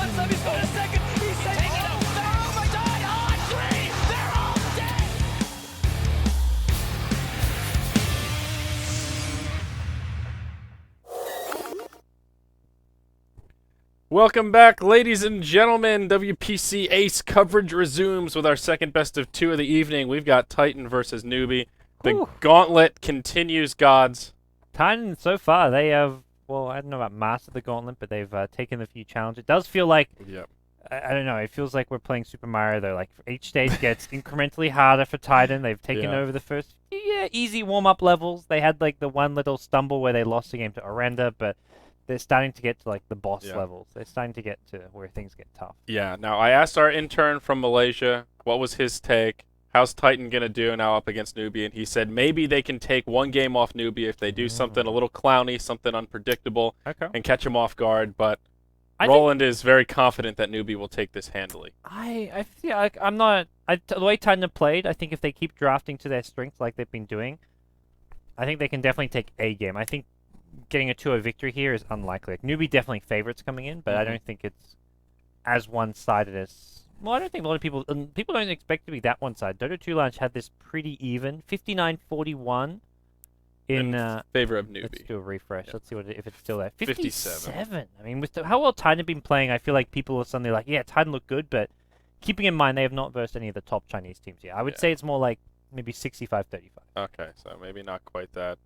one sub, he's going to second. He's taking it. Oh my God, on three. They're all dead. Welcome back, ladies and gentlemen. WPC Ace coverage resumes with our second best of two of the evening. We've got Titan versus Newbee. The gauntlet continues, gods. Titan, so far, they have, well, I don't know about mastered the gauntlet, but they've taken a few challenges. It does feel like, I don't know, it feels like we're playing Super Mario, though. Like, each stage gets incrementally harder for Titan. They've taken over the first, easy warm-up levels. They had, like, the one little stumble where they lost the game to Orenda, but they're starting to get to, like, the boss levels. They're starting to get to where things get tough. Yeah, now I asked our intern from Malaysia, what was his take? How's Titan going to do now up against Newbee? And he said maybe they can take one game off Newbee if they do something a little clowny, something unpredictable, and catch him off guard. But Roland is very confident that Newbee will take this handily. I feel like I'm not... the way Titan have played, I think if they keep drafting to their strengths like they've been doing, I think they can definitely take a game. I think getting a 2-0 victory here is unlikely. Like, Newbee definitely favorites coming in, but I don't think it's as one-sided as... Well, I don't think a lot of people don't expect it to be that one-sided. Dota 2 Lounge had this pretty even, 59-41 in favor of Newbee. Let's do a refresh. Let's see if it's still there. 57. I mean, with how well Titan have been playing, I feel like people are suddenly like, yeah, Titan look good, but keeping in mind they have not versed any of the top Chinese teams yet. I would say it's more like maybe 65-35. Okay, so maybe not quite that.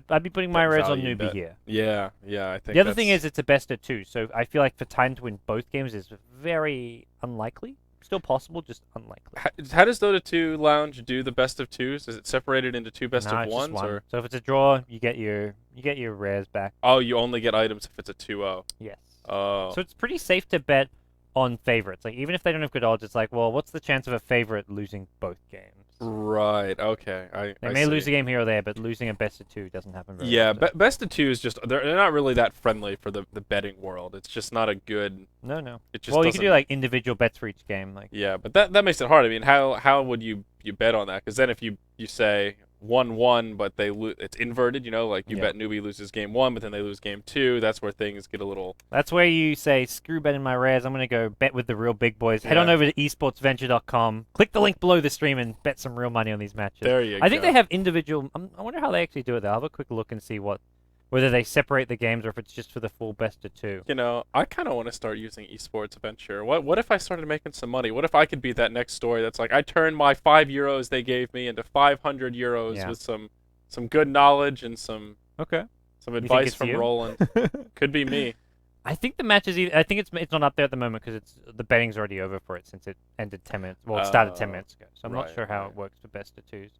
I'd be putting my res on Newbee here. Yeah, I think. The other thing is it's a best of two, so I feel like for Titan to win both games is very unlikely. Still possible, just unlikely. How does Dota 2 Lounge do the best of twos? Is it separated into two best of ones? Or? So if it's a draw, you get your rares back. Oh, you only get items if it's a 2-0. Yes. Oh. So it's pretty safe to bet on favorites. Like, even if they don't have good odds, it's like, well, what's the chance of a favorite losing both games? Right. Okay. They may lose a game here or there, but losing a best of two doesn't happen very often. Best of two is just they're not really that friendly for the betting world. It's just not a good. No. It just you can do like individual bets for each game. Like but that makes it hard. I mean, how would you bet on that? Because then if you say 1-1, but it's inverted. You know, like you bet Newbee loses game 1, but then they lose game 2. That's where things get a little. That's where you say, screw betting my rares. I'm gonna go bet with the real big boys. Head on over to esportsventure.com. Click the link below the stream and bet some real money on these matches. There you go. I think they have individual. I wonder how they actually do it. I'll have a quick look and see whether they separate the games or if it's just for the full best of two. You know, I kind of want to start using esports venture. What if I started making some money? What if I could be that next story that's like I turned my €5 they gave me into €500 with some good knowledge and some advice from Roland. Could be me. I think the match is. I think it's not up there at the moment because the betting's already over for it since it ended 10 minutes. Well, it started 10 minutes ago, so I'm not sure how it works for best of twos.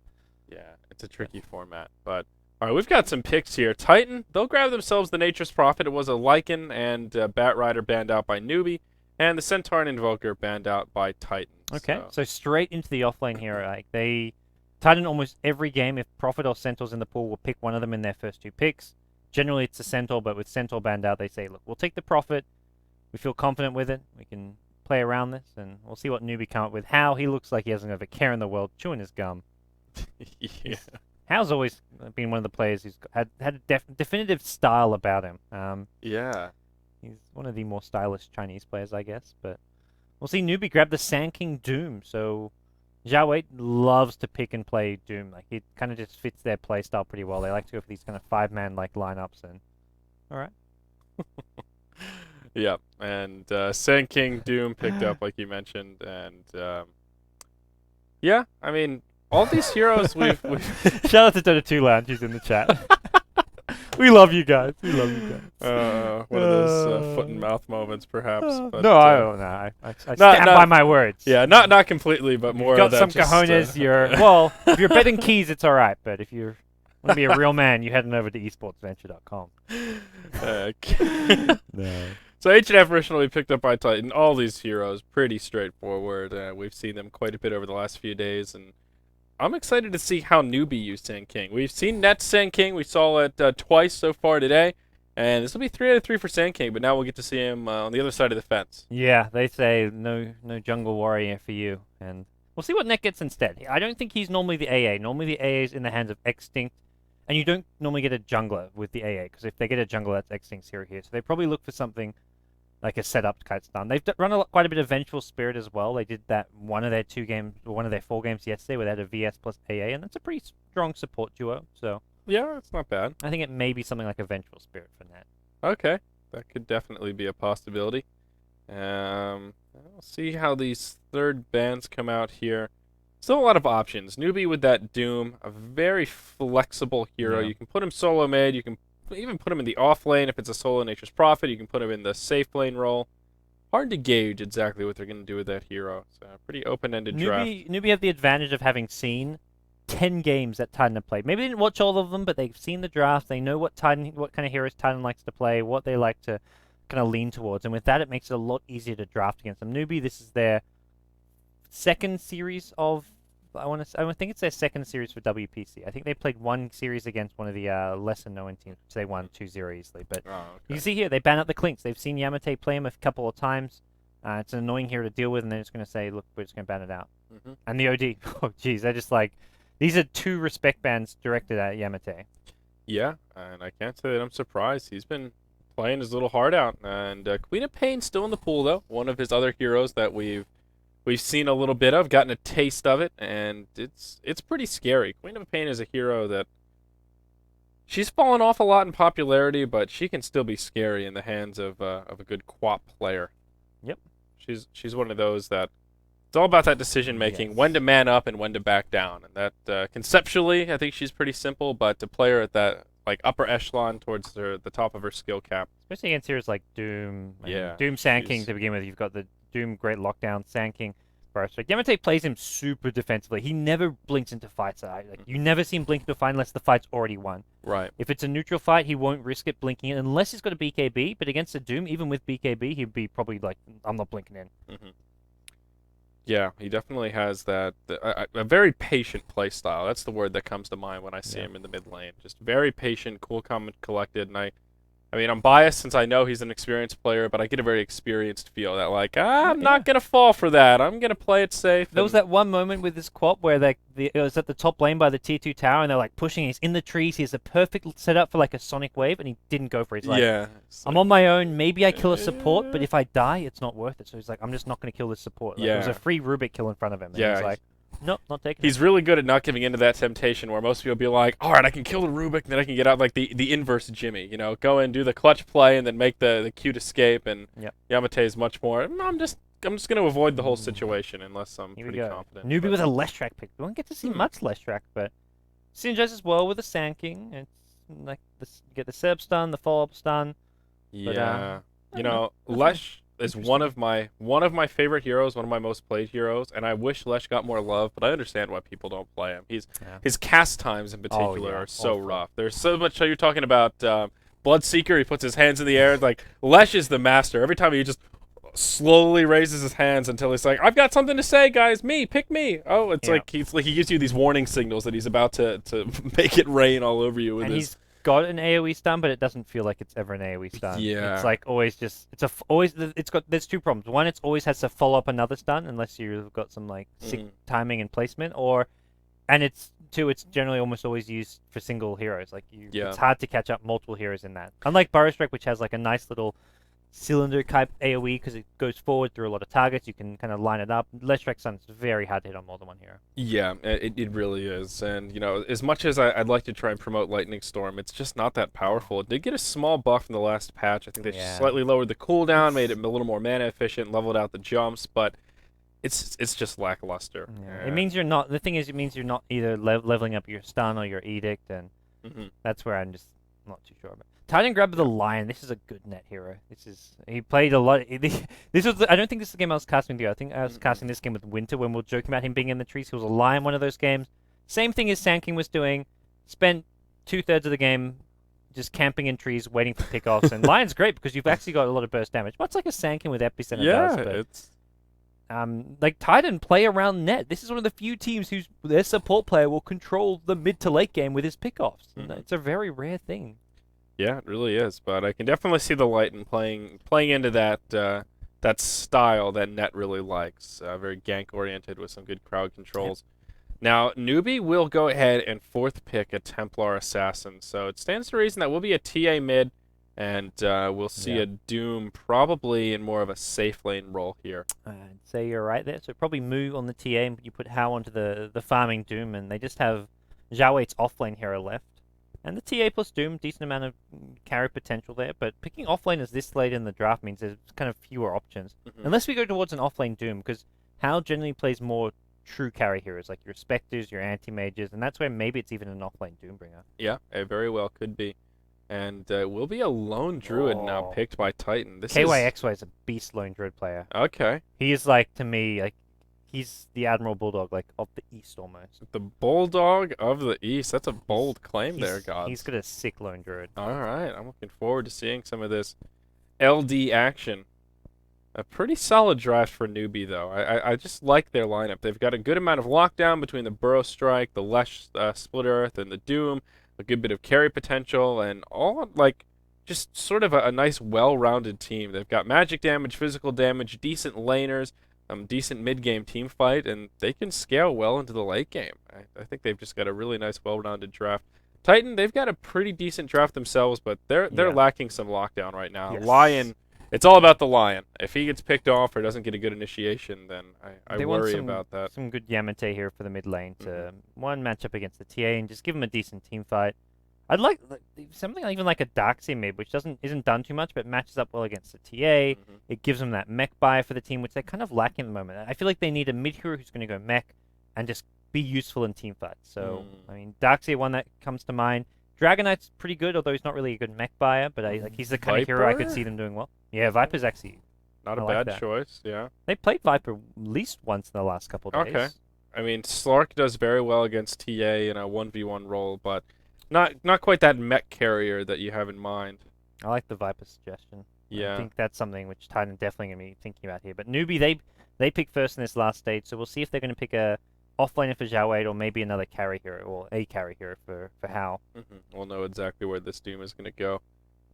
Yeah, it's a tricky format, but. All right, we've got some picks here. Titan, they'll grab themselves the Nature's Prophet. It was a Lycan and Bat Rider banned out by Newbee, and the Centaur and Invoker banned out by Titan. Okay, so straight into the offlane here. Like Titan almost every game, if Prophet or Centaur's in the pool, will pick one of them in their first two picks. Generally, it's a Centaur, but with Centaur banned out, they say, look, we'll take the Prophet. We feel confident with it. We can play around this, and we'll see what Newbee come up with. How he looks like he doesn't have a care in the world, chewing his gum. Yeah. Hal's always been one of the players who's had a definitive style about him. He's one of the more stylish Chinese players, I guess. But we'll see Newbee grab the Sand King Doom. So Zhao Wei loves to pick and play Doom. Like, it kind of just fits their play style pretty well. They like to go for these kind of 5-man like lineups. And all right. Yeah, and Sand King Doom picked up, like you mentioned, and I mean. All these heroes we've Shout out to Dota 2 Lounge, who's in the chat. We love you guys. One of those foot and mouth moments, perhaps. But, no, I don't know. I stand by my words. Yeah, not completely, but more. You've got some cojones. If you're betting keys, it's all right. But if you want to be a real man, you head on over to esportsventure.com. No. So H&F originally picked up by Titan. All these heroes, pretty straightforward. We've seen them quite a bit over the last few days, and I'm excited to see how Newbee used Sand King. We've seen Net's Sand King. We saw it twice so far today. And this will be 3 out of 3 for Sand King, but now we'll get to see him on the other side of the fence. Yeah, they say no jungle warrior for you. And we'll see what Net gets instead. I don't think he's normally the AA. Normally the AA is in the hands of Extinct. And you don't normally get a jungler with the AA, because if they get a jungler, that's Extinct's hero here. So they probably look for something like a setup kite stun. They've run quite a bit of Vengeful Spirit as well. They did that one of their 2 games, or one of their 4 games yesterday, where they had a VS plus AA, and that's a pretty strong support duo. So Yeah, it's not bad. I think it may be something like a Vengeful Spirit for Net. Okay, that could definitely be a possibility. We'll see how these third bans come out here. Still a lot of options. Newbee with that Doom, a very flexible hero. Yeah. You can put him solo mid. You can even put him in the off lane if it's a solo Nature's Prophet. You can put him in the safe lane role. Hard to gauge exactly what they're going to do with that hero. So pretty open-ended draft. Newbee have the advantage of having seen 10 games that Titan have played. Maybe they didn't watch all of them, but they've seen the draft. They know what kind of heroes Titan likes to play, what they like to kind of lean towards, and with that, it makes it a lot easier to draft against them. Newbee, this is their second series of, I think it's their second series for WPC. I think they played one series against one of the lesser known teams, which they won 2-0 easily. But you can see here, they ban out the Clinks. They've seen Yamate play him a couple of times. It's an annoying hero to deal with, and they're just going to say, look, we're just going to ban it out. And the OD, oh geez, they're just like, these are 2 respect bans directed at Yamate. Yeah, and I can't say that I'm surprised. He's been playing his little heart out. And Queen of Pain's still in the pool, though. One of his other heroes that we've seen a little bit of, gotten a taste of it, and it's pretty scary. Queen of Pain is a hero that she's fallen off a lot in popularity, but she can still be scary in the hands of a good QoP player. Yep. She's one of those that it's all about that decision making, when to man up and when to back down, and that conceptually I think she's pretty simple, but to play her at that like upper echelon towards the top of her skill cap, especially against heroes like Doom, yeah, Doom Sand King to begin with. You've got the Doom Great Lockdown, Sand King, Burst. Yamate plays him super defensively. He never blinks into fights. You never see him blink into a fight unless the fight's already won. Right. If it's a neutral fight, he won't risk it blinking in unless he's got a BKB. But against a Doom, even with BKB, he'd be probably like, I'm not blinking in. Yeah, he definitely has that a very patient play style. That's the word that comes to mind when I see him in the mid lane. Just very patient, cool, calm, and collected. And I mean, I'm biased since I know he's an experienced player, but I get a very experienced feel that like, I'm not gonna fall for that. I'm gonna play it safe. There was that one moment with this QoP where it was at the top lane by the tier 2 tower, and they're like pushing. He's in the trees. He has a perfect setup for like a Sonic Wave, and he didn't go for it. He's like, yeah. I'm on my own. Maybe I kill a support, but if I die, it's not worth it. So he's like, I'm just not going to kill this support. Like, Yeah. There was a free Rubik kill in front of him. And Yeah, he's like, nope, not taking He's it. really good at not giving into that temptation where most people be like, all right, I can kill the Rubik, and then I can get out like the inverse Jimmy, you know, go in, do the clutch play, and then make the cute escape. And Yamate is much more, I'm just going to avoid the whole situation unless I'm pretty confident. Newbee with a less track pick. We won't get to see much less track, but synergizes as well with the Sand King. It's like you get the setup stun, the follow-up stun. Yeah. But, you know, Lesh is one of my favorite heroes, one of my most played heroes, and I wish Lesh got more love, but I understand why people don't play him. His cast times in particular are so rough. There's so much. So you're talking about Bloodseeker. He puts his hands in the air. Like Lesh is the master. Every time he just slowly raises his hands until he's like, I've got something to say, guys. Pick me. Oh, it's like he gives you these warning signals that he's about to make it rain all over you with and his. He's got an AoE stun, but it doesn't feel like it's ever an AoE stun. Yeah. It's like always there's 2 problems. One, it's always has to follow up another stun unless you've got some like sick timing and placement, and it's generally almost always used for single heroes. Like it's hard to catch up multiple heroes in that. Unlike Burrow Strike, which has like a nice little cylinder type AoE because it goes forward through a lot of targets. You can kind of line it up. Less Strike Stun is very hard to hit on more than one hero. Yeah, it really is. And, you know, as much as I'd like to try and promote Lightning Storm, it's just not that powerful. It did get a small buff in the last patch. I think they slightly lowered the cooldown, made it a little more mana efficient, leveled out the jumps, but it's just lackluster. Yeah. It means you're not... The thing is, it means you're not either leveling up your stun or your edict, and that's where I'm just not too sure about. Titan Grab the Lion. This is a good net hero. He played a lot. This was. I don't think this is the game I was casting with you. I think I was casting this game with Winter when we were joking about him being in the trees. He was a Lion one of those games. Same thing as Sand King was doing. Spent 2/3 of the game just camping in trees, waiting for pickoffs. And Lion's great because you've actually got a lot of burst damage. Much like a Sand King with Epicenter does. But, it's... like Titan play around net. This is one of the few teams whose their support player will control the mid to late game with his pickoffs. It's a very rare thing. Yeah, it really is. But I can definitely see the Lighten playing into that style that Net really likes. Very gank oriented with some good crowd controls. Now, Newbee will go ahead and 4th pick a Templar Assassin. So it stands to reason that will be a TA mid And we'll see a Doom probably in more of a safe lane role here. I'd say you're right there. So probably Moo on the TA, and you put Hao onto the farming Doom, and they just have Zhao Weight's offlane hero left. And the TA plus Doom, decent amount of carry potential there, but picking offlaners this late in the draft means there's kind of fewer options. Unless we go towards an offlane Doom, because Hao generally plays more true carry heroes, like your Spectres, your Anti-Mages, and that's where maybe it's even an offlane Doombringer. Yeah, it very well could be. And will be a lone druid now picked by Titan. This KYXY is a beast lone druid player. Okay. He is like, to me, like, he's the Admiral Bulldog, like, of the East almost. The Bulldog of the East. That's a bold claim there, Gods. He's got a sick lone druid. All right. I'm looking forward to seeing some of this LD action. A pretty solid draft for Newbee, though. I just like their lineup. They've got a good amount of lockdown between the Burrow Strike, the Lesh Split Earth, and the Doom. A good bit of carry potential, and all, like, just sort of a nice, well-rounded team. They've got magic damage, physical damage, decent laners, decent mid-game team fight, and they can scale well into the late game. I think they've just got a really nice, well-rounded draft. Titan, they've got a pretty decent draft themselves, but they're lacking some lockdown right now. Yes. Lion, it's all about the Lion. If he gets picked off or doesn't get a good initiation, then I worry about that. Some good Yamate here for the mid lane to one match up against the TA and just give him a decent team fight. I'd like something even like a Darkseer mid, which isn't done too much, but matches up well against the TA. It gives them that mech buy for the team, which they're kind of lacking at the moment. I feel like they need a mid hero who's going to go mech and just be useful in team fights. So, I mean, Darkseer, one that comes to mind. Dragon Knight's pretty good, although he's not really a good mech buyer, but he's the kind of hero I could see them doing well. Yeah, Viper's actually not a bad choice, yeah. They played Viper at least once in the last couple of days. Okay. I mean, Slark does very well against TA in a 1v1 role, but not quite that mech carrier that you have in mind. I like the Viper suggestion. Yeah. I think that's something which Titan definitely going to be thinking about here. But Newbee, they picked first in this last stage, so we'll see if they're going to pick a offlaner for Zhao Wei or maybe another carry hero, or a carry hero for Hao. We'll know exactly where this Doom is going to go.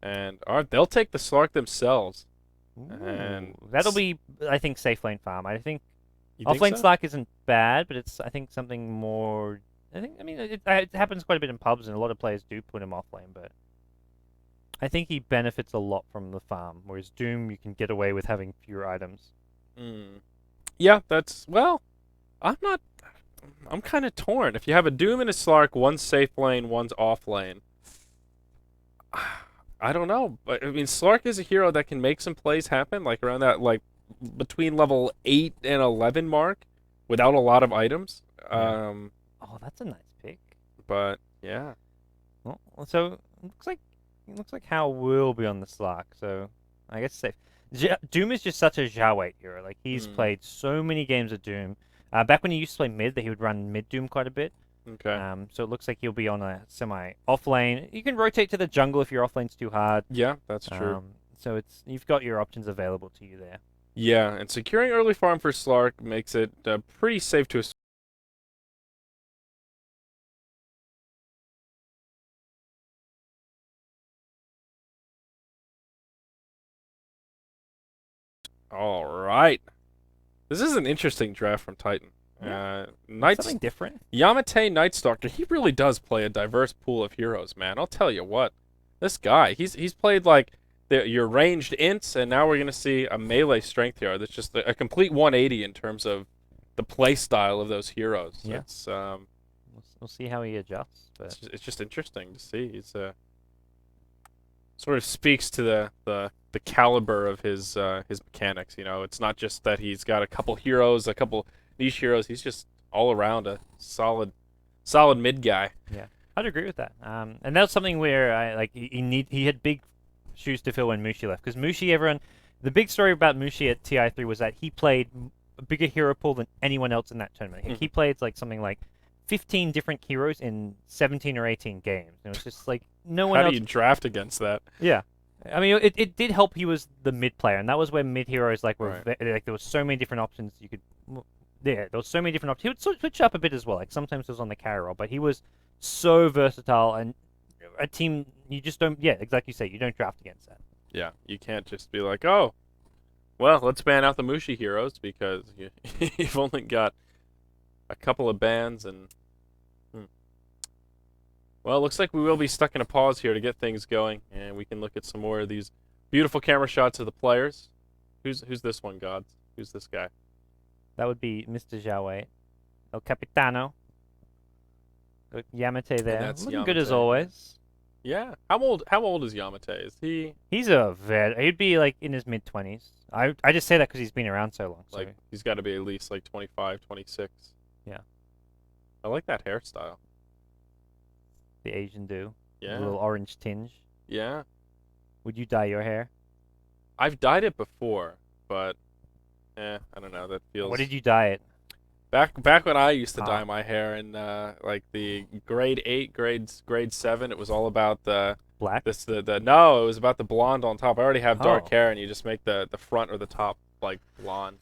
And they'll take the Slark themselves. And that'll be, I think, safe lane farm. I think offlane Slark isn't bad, but it's, I think, something more... I mean, it happens quite a bit in pubs, and a lot of players do put him offlane, but I think he benefits a lot from the farm, whereas Doom, you can get away with having fewer items. Yeah, well, I'm kind of torn. If you have a Doom and a Slark, one's safe lane, one's off lane, I don't know. But I mean, Slark is a hero that can make some plays happen, like around that, like, between level 8 and 11 mark, without a lot of items. Oh, that's a nice pick. But yeah. Well, so it looks like Hao will be on the Slark, so I guess safe. Doom is just such a Zhao Wei hero. Like, he's played so many games of Doom. Back when he used to play mid, that he would run mid Doom quite a bit. Okay. So it looks like he'll be on a semi off lane. You can rotate to the jungle if your off lane's too hard. Yeah, that's true. So you've got your options available to you there. Yeah, and securing early farm for Slark makes it pretty safe to. All right. This is an interesting draft from Titan. Something different. Yamate Nightstalker, he really does play a diverse pool of heroes, man. I'll tell you what. This guy, he's played like your ranged ints, and now we're going to see a melee strength hero that's just a complete 180 in terms of the play style of those heroes. Yeah. It's, we'll see how he adjusts. But it's just interesting to see. He's sort of speaks to the caliber of his mechanics. You know, it's not just that he's got a couple heroes, a couple niche heroes. He's just all around a solid mid guy. Yeah, I'd agree with that. And that's something where he had big shoes to fill when Mushi left, because Mushi, the big story about Mushi at TI3 was that he played a bigger hero pool than anyone else in that tournament. He played something like 15 different heroes in 17 or 18 games. And it was just like no one else. How do you draft against that? Yeah. I mean, it did help he was the mid player, and that was where mid heroes were there was so many different options you could. Yeah, there was so many different options. He would switch up a bit as well. Like, sometimes he was on the carry role, but he was so versatile, and a team you just don't. Yeah, exactly. You say you don't draft against that. Yeah, you can't just be like, oh, well, let's ban out the Mushi heroes because you've only got a couple of bans and. Well, it looks like we will be stuck in a pause here to get things going, and we can look at some more of these beautiful camera shots of the players. Who's this one, Gods? Who's this guy? That would be Mr. Jiawei. El Capitano. Got Yamate there. that's Looking good as Yamate. always. Yeah. How old is Yamate? Is he He's a vet. He'd be like in his mid-20s. I just say that because he's been around so long. So. like he's got to be at least like 25, 26. Yeah. I like that hairstyle. The Asian do. Yeah. A little orange tinge. Yeah. Would you dye your hair? I've dyed it before, but I don't know. That feels. What did you dye it? Back when I used to Ah. dye my hair in like the grade 8, grade 7, it was all about the Black? no, it was about the blonde on top. I already have dark Oh. hair, and you just make the front or the top like blonde.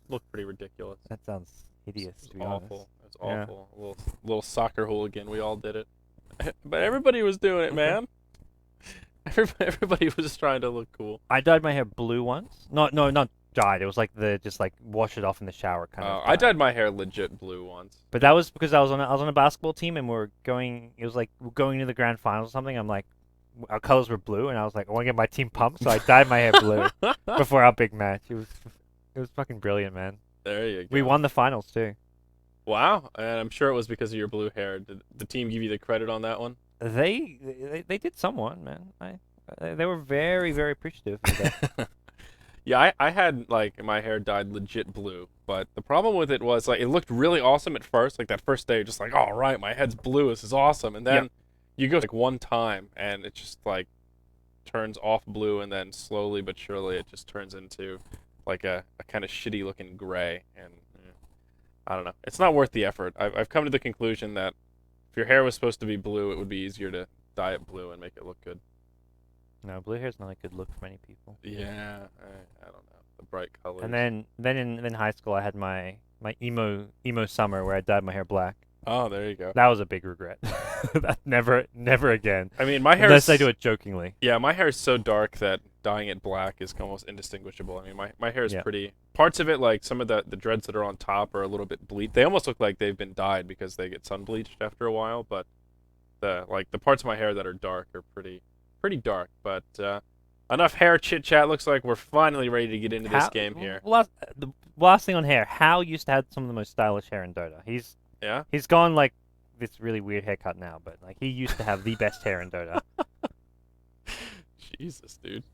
Look pretty ridiculous. That sounds hideous, It's to be awful. honest. It's Yeah. awful. A little soccer hooligan. We all did it, but everybody was doing it, man. Everybody was just trying to look cool. I dyed my hair blue once. No, not dyed. It was like just like wash it off in the shower kind of. I dye. dyed my hair legit blue once. But that was because I was on a basketball team and we're going. It was like we're going to the grand finals or something. I'm like, our colors were blue, and I was like, I want to get my team pumped, so I dyed my hair blue before our big match. It was fucking brilliant, man. There you go. We won the finals too. Wow, and I'm sure it was because of your blue hair. Did the team give you the credit on that one? They did somewhat, man. They were very, very appreciative of that. Yeah, I had like my hair dyed legit blue, but the problem with it was like it looked really awesome at first. Like that first day, just like, all right, my head's blue. This is awesome. And then you go like one time, and it just like turns off blue, and then slowly but surely it just turns into like a kind of shitty looking gray. And I don't know. It's not worth the effort. I've come to the conclusion that if your hair was supposed to be blue, it would be easier to dye it blue and make it look good. No, blue hair's not a good look for many people. Yeah, I don't know. The bright colors. And then in high school, I had my emo summer where I dyed my hair black. Oh, there you go. That was a big regret. That never again. I mean, my hair Unless I do it jokingly. Yeah, my hair is so dark that dyeing it black is almost indistinguishable. I mean, my hair is Yeah. pretty. Parts of it, like some of the dreads that are on top, are a little bit bleached. They almost look like they've been dyed because they get sun bleached after a while. But the parts of my hair that are dark are pretty dark. But enough hair chit chat. Looks like we're finally ready to get into this game here. The last thing on hair. Hal used to have some of the most stylish hair in Dota. Yeah. He's gone like this really weird haircut now, but like he used to have the best hair in Dota. Jesus, dude.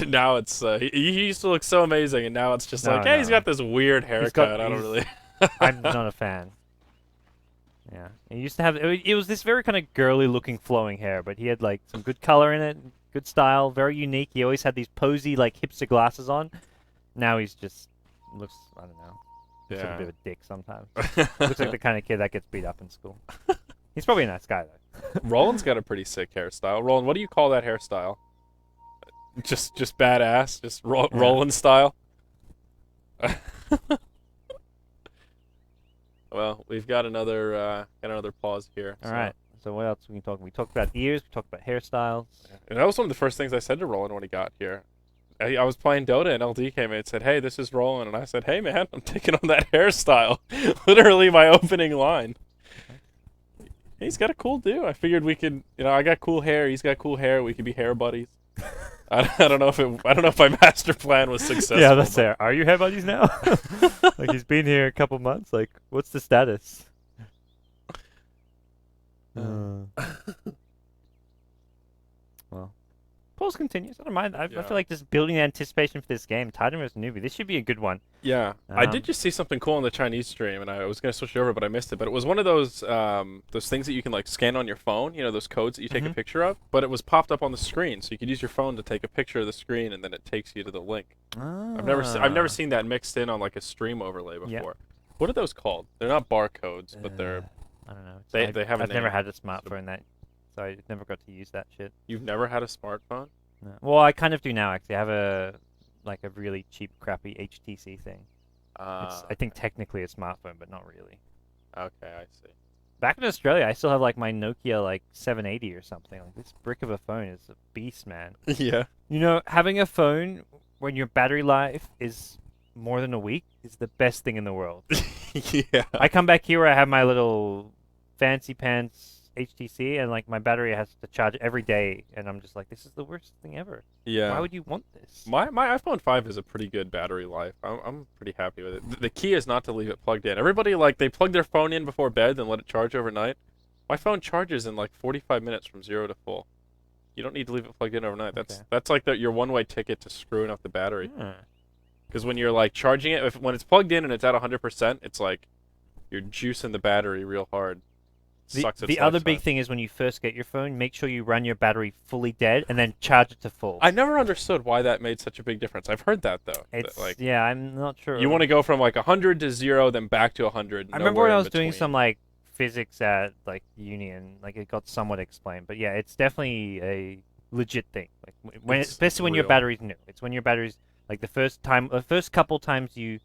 Now it's he used to look so amazing, and now it's just No, like, hey, he's no. got this weird haircut. I don't really. I'm not a fan. Yeah, he used to have. It was this very kind of girly-looking flowing hair, but he had like some good color in it, good style, very unique. He always had these posy like hipster glasses on. Now he's just looks. I don't know. Looks like a bit of a dick sometimes. Looks like the kind of kid that gets beat up in school. He's probably a nice guy though. Roland's got a pretty sick hairstyle. Roland, what do you call that hairstyle? Just badass, just Roland style. Well, we've got another pause here. All right. So what else we can talk? We talked about ears. We talked about hairstyles. And that was one of the first things I said to Roland when he got here. I was playing Dota and LD came in and said, "Hey, this is Roland," and I said, "Hey, man, I'm taking on that hairstyle." Literally my opening line. He's got a cool do. I figured we could, I got cool hair. He's got cool hair. We could be hair buddies. I don't know if my master plan was successful. Yeah, that's fair. Are you hair buddies now? Like he's been here a couple months. Like, what's the status? Well, pause continues. I don't mind. I Yeah. feel like just building the anticipation for this game, Titan vs Newbee. This should be a good one. Yeah, I Um, did just see something cool on the Chinese stream, and I was gonna switch it over, but I missed it. But it was one of those things that you can like scan on your phone. Those codes that you take a Mhm. picture of. But it was popped up on the screen, so you could use your phone to take a picture of the screen, and then it takes you to the link. I've never seen that mixed in on like a stream overlay before. Yeah. What are those called? They're not barcodes, but they're. I don't know. They have a I've never name. had a smartphone that, so I never got to use that shit. You've never had a smartphone? No. Well, I kind of do now actually. I have a really cheap, crappy HTC thing. It's, I think technically a smartphone, but not really. Okay, I see. Back in Australia, I still have like my Nokia like 780 or something. Like this brick of a phone is a beast, man. Yeah. Having a phone when your battery life is more than a week is the best thing in the world. Yeah. I come back here where I have my little fancy pants HTC, and like my battery has to charge every day, and I'm just like, this is the worst thing ever. Yeah. Why would you want this? My iPhone 5 has a pretty good battery life. I'm pretty happy with it. The key is not to leave it plugged in. Everybody like they plug their phone in before bed and let it charge overnight. My phone charges in like 45 minutes from 0 to full. You don't need to leave it plugged in overnight. That's like your one-way ticket to screwing up the battery. Because when you're like charging it, when it's plugged in and it's at 100%, it's like you're juicing the battery real hard. The other big thing is when you first get your phone, make sure you run your battery fully dead and then charge it to full. I never understood why that made such a big difference. I've heard that though. It's that, like, yeah, I'm not sure. You want to go from like 100 to 0, then back to 100. I remember when I was doing some like physics at like uni, and like it got somewhat explained. But yeah, it's definitely a legit thing. Like when, especially when your battery's new. It's when your battery's like the first couple times you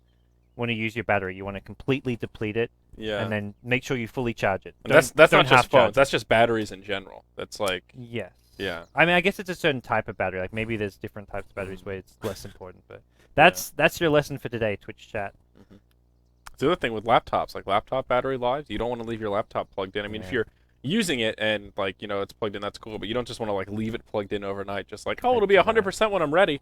want to use your battery, you want to completely deplete it. Yeah. And then make sure you fully charge it. And that's not just phones. That's just batteries in general. That's like. Yes. Yeah. I mean, I guess it's a certain type of battery. Like maybe there's different types of batteries where it's less important. But that's your lesson for today, Twitch chat. The other thing with laptops, like laptop battery lives, you don't want to leave your laptop plugged in. I mean, if you're using it and like it's plugged in, that's cool. But you don't just want to like leave it plugged in overnight. Just like it'll be 100% when I'm ready.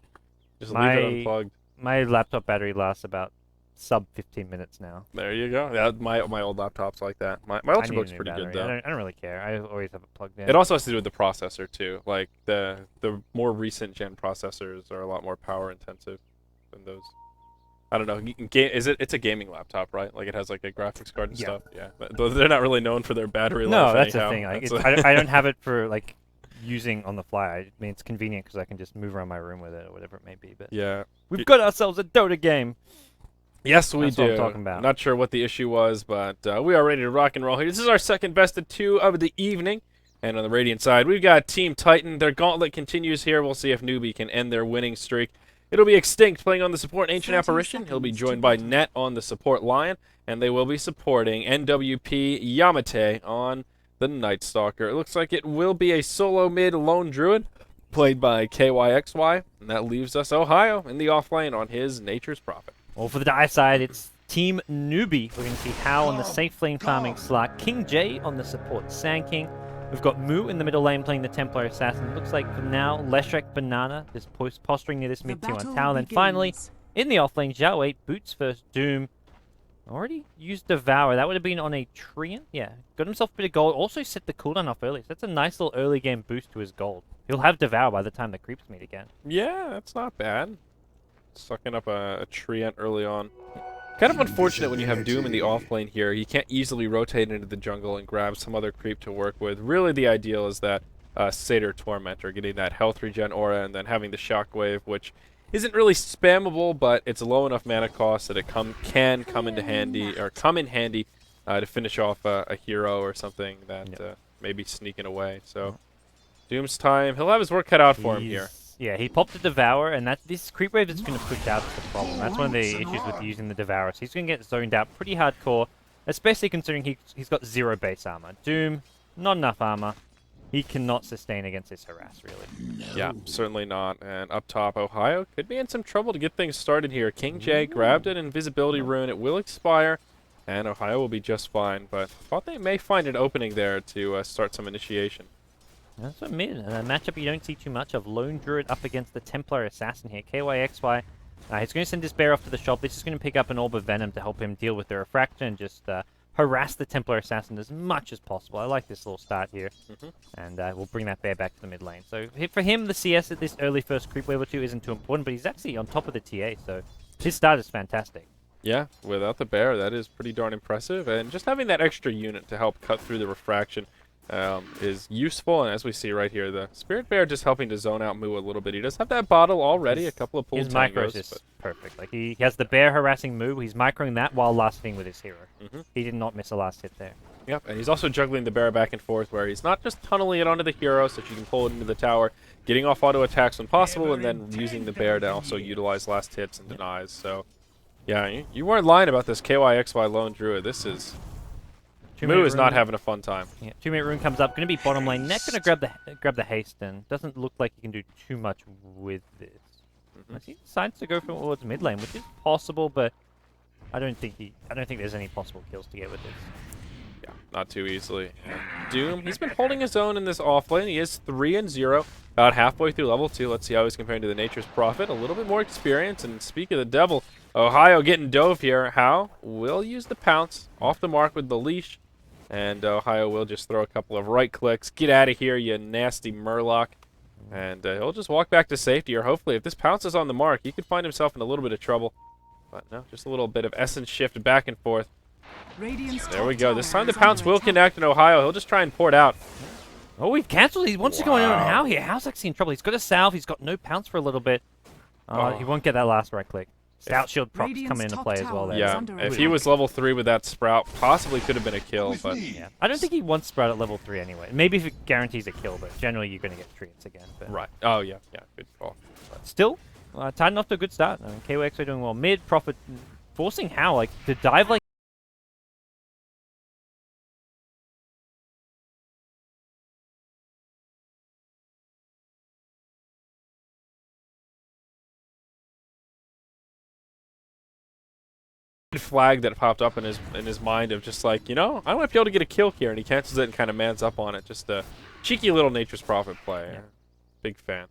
Just leave it unplugged. My laptop battery lasts about sub 15 minutes now. There you go. Yeah, my old laptop's like that. My Ultrabook's pretty good though. I don't really care. I always have it plugged in. It also has to do with the processor too. Like the more recent gen processors are a lot more power intensive than those. I don't know. It's a gaming laptop, right? Like it has like a graphics card and stuff. Yeah, but they're not really known for their battery life. No, that's anyhow. the thing. Like I don't have it for like using on the fly. I mean, it's convenient because I can just move around my room with it or whatever it may be. But yeah, we've got ourselves a Dota game. Yes, we That's do. what I'm talking about. Not sure what the issue was, but we are ready to rock and roll here. This is our second best of 2 of the evening. And on the Radiant side, we've got Team Titan. Their gauntlet continues here. We'll see if Newbee can end their winning streak. It'll be Extinct playing on the support Ancient Apparition. He'll be joined by Net on the support Lion. And they will be supporting NWP Yamate on the Night Stalker. It looks like it will be a solo mid lone druid played by KYXY. And that leaves us Ohio in the off lane on his Nature's Prophet. Well, for the die side, it's Team Newbee. We're going to see How on the safe lane farming Slark, King J on the support Sand King. We've got Moo in the middle lane playing the Templar Assassin. Looks like for now, Leshek Banana is posturing near this mid-tier 1 tower. Then finally, in the off lane, Zhao 8 boots first Doom. Already used Devour. That would have been on a Treant. Yeah, got himself a bit of gold. Also set the cooldown off early. So that's a nice little early game boost to his gold. He'll have Devour by the time the creeps meet again. Yeah, that's not bad. Sucking up a Treant early on. Kind of unfortunate when you have Doom in the off lane here. You can't easily rotate into the jungle and grab some other creep to work with. Really, the ideal is that Satyr Tormentor, getting that health regen aura and then having the Shockwave, which isn't really spammable, but it's a low enough mana cost that it can come in handy to finish off a hero or something that may be sneaking away. So Doom's time. He'll have his work cut out for him here. Yeah, he popped a Devour, and this creep wave is going to push out the problem. That's one of the issues with using the Devourer. So he's going to get zoned out pretty hardcore, especially considering he's got 0 base armor. Doom, not enough armor. He cannot sustain against this harass, really. No. Yeah, certainly not. And up top, Ohio could be in some trouble to get things started here. King J grabbed an invisibility rune. It will expire, and Ohio will be just fine. But thought they may find an opening there to start some initiation. That's what I mean. A matchup you don't see too much of. Lone Druid up against the Templar Assassin here. KYXY. He's going to send his bear off to the shop. This is going to pick up an Orb of Venom to help him deal with the Refraction and just harass the Templar Assassin as much as possible. I like this little start here. And we'll bring that bear back to the mid lane. So for him, the CS at this early first creep wave or 2 isn't too important, but he's actually on top of the TA, so his start is fantastic. Yeah, without the bear, that is pretty darn impressive. And just having that extra unit to help cut through the Refraction is useful, and as we see right here, the Spirit Bear just helping to zone out Moo a little bit. He does have that bottle already, a couple of pulled tangos. His micros is perfect. Like he has the bear harassing Moo, he's microing that while last hitting with his hero. He did not miss a last hit there. Yep, and he's also juggling the bear back and forth where he's not just tunneling it onto the hero so she can pull it into the tower, getting off auto attacks when possible, and then using the bear to also utilize last hits and denies. So, yeah, you weren't lying about this KYXY Lone Druid. This is... Moo is not having a fun time. Yeah, 2-minute rune comes up, going to be bottom lane. Net going to grab the haste, and doesn't look like he can do too much with this. He decides to go towards mid lane, which is possible, but I don't think there's any possible kills to get with this. Yeah, not too easily. And Doom, he's been holding his own in this offlane. He is 3-0, about halfway through level 2. Let's see how he's comparing to the Nature's Prophet. A little bit more experience, and speak of the devil, Ohio getting dove here. How? Will use the pounce, off the mark with the leash, and Ohio will just throw a couple of right clicks. Get out of here, you nasty Murloc. And he'll just walk back to safety, or hopefully, if this pounce is on the mark, he could find himself in a little bit of trouble. But no, just a little bit of essence shift back and forth. There we go. This time the pounce will connect in Ohio. He'll just try and pour it out. Oh, we've cancelled. He wants to go in on How here. How's actually in trouble. He's got a salve. He's got no pounce for a little bit. He won't get that last right click. Stout shield procs coming into play as well there. Yeah, if he was level 3 with that sprout, possibly could have been a kill, but... Yeah. I don't think he wants sprout at level 3 anyway. Maybe if it guarantees a kill, but generally you're going to get treats again. But Right. Oh, yeah. Yeah, good call. but still, Titan off to a good start. I mean, KYX are doing well. Mid, Prophet forcing How, like, to dive like... Flag that popped up in his mind of just like, you know, I might be able to get a kill here, and he cancels it and kind of mans up on it. Just a cheeky little Nature's Prophet play. Yeah. Big fan.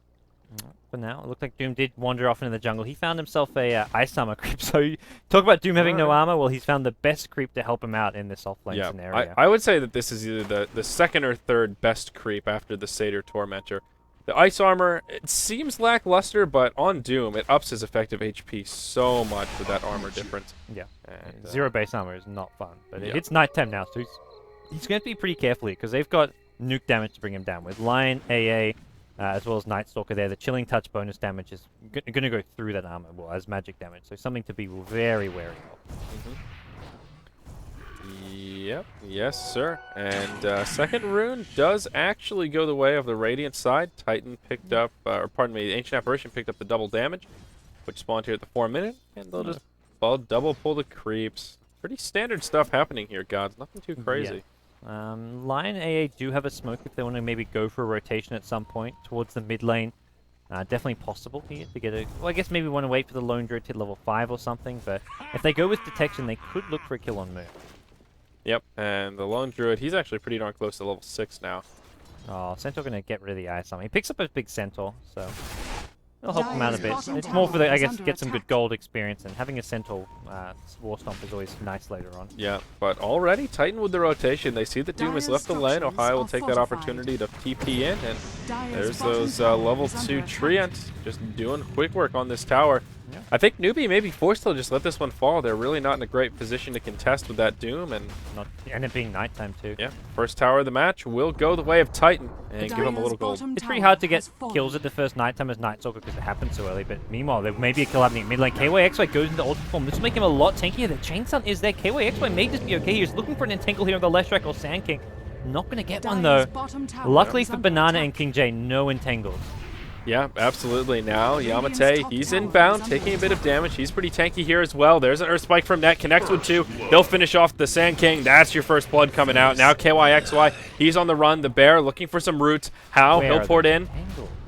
For now, it looked like Doom did wander off into the jungle. He found himself a ice armor creep. So talk about Doom having no armor. Well, he's found the best creep to help him out in this offlane scenario. I would say that this is either the second or third best creep after the Satyr Tormentor. The ice armor, it seems lackluster, but on Doom, it ups his effective HP so much with that armor difference. Yeah. And, Zero base armor is not fun. But it's nighttime now, so he's going to be pretty careful here, because they've got nuke damage to bring him down with. Lion, AA, as well as Night Stalker there. The Chilling Touch bonus damage is going to go through that armor, well, as magic damage. So something to be very wary of. Yep, yes, sir. And second rune does actually go the way of the Radiant side. Titan picked up, or pardon me, the Ancient Apparition picked up the double damage, which spawned here at the 4-minute, and they'll just double pull the creeps. Pretty standard stuff happening here, gods. Nothing too crazy. Yeah. Lion AA do have a smoke if they want to maybe go for a rotation at some point towards the mid lane. Definitely possible here to get a... Well, I guess maybe want to wait for the Lone Druid to level 5 or something, but if they go with Detection, they could look for a kill on move. Yep, and the Lone Druid, he's actually pretty darn close to level 6 now. Oh, Centaur gonna get rid of the ice armor. He picks up a big Centaur, so it'll help him out a bit. It's more for the, I guess, get some good gold experience, and having a Centaur War Stomp is always nice later on. Yeah, but already Titan with the rotation. They see that Doom has left the lane. Ohio will take that opportunity to TP in, and there's those level 2 Treants just doing quick work on this tower. Yeah. I think Newbee may be forced to just let this one fall. They're really not in a great position to contest with that Doom, and And it being nighttime too. yeah, first tower of the match will go the way of Titan and give him a little gold. It's pretty hard to get kills at the first nighttime as Night Stalker because it happens so early, but meanwhile, there may be a kill happening mid lane. KYXY goes into ultra form. This will make him a lot tankier. The Chain Sun is there. KYXY may just be okay. He's looking for an entangle here on the Leshrac or Sand King. Not going to get one though. Luckily for Banana and King J, no entangles. Yeah, absolutely. Now, Yamate, he's inbound, taking a bit of damage. He's pretty tanky here as well. There's an Earth Spike from Net, connects with 2. They'll finish off the Sand King. That's your first blood coming out. Now KYXY, he's on the run. The Bear looking for some roots. How? He'll pour it in.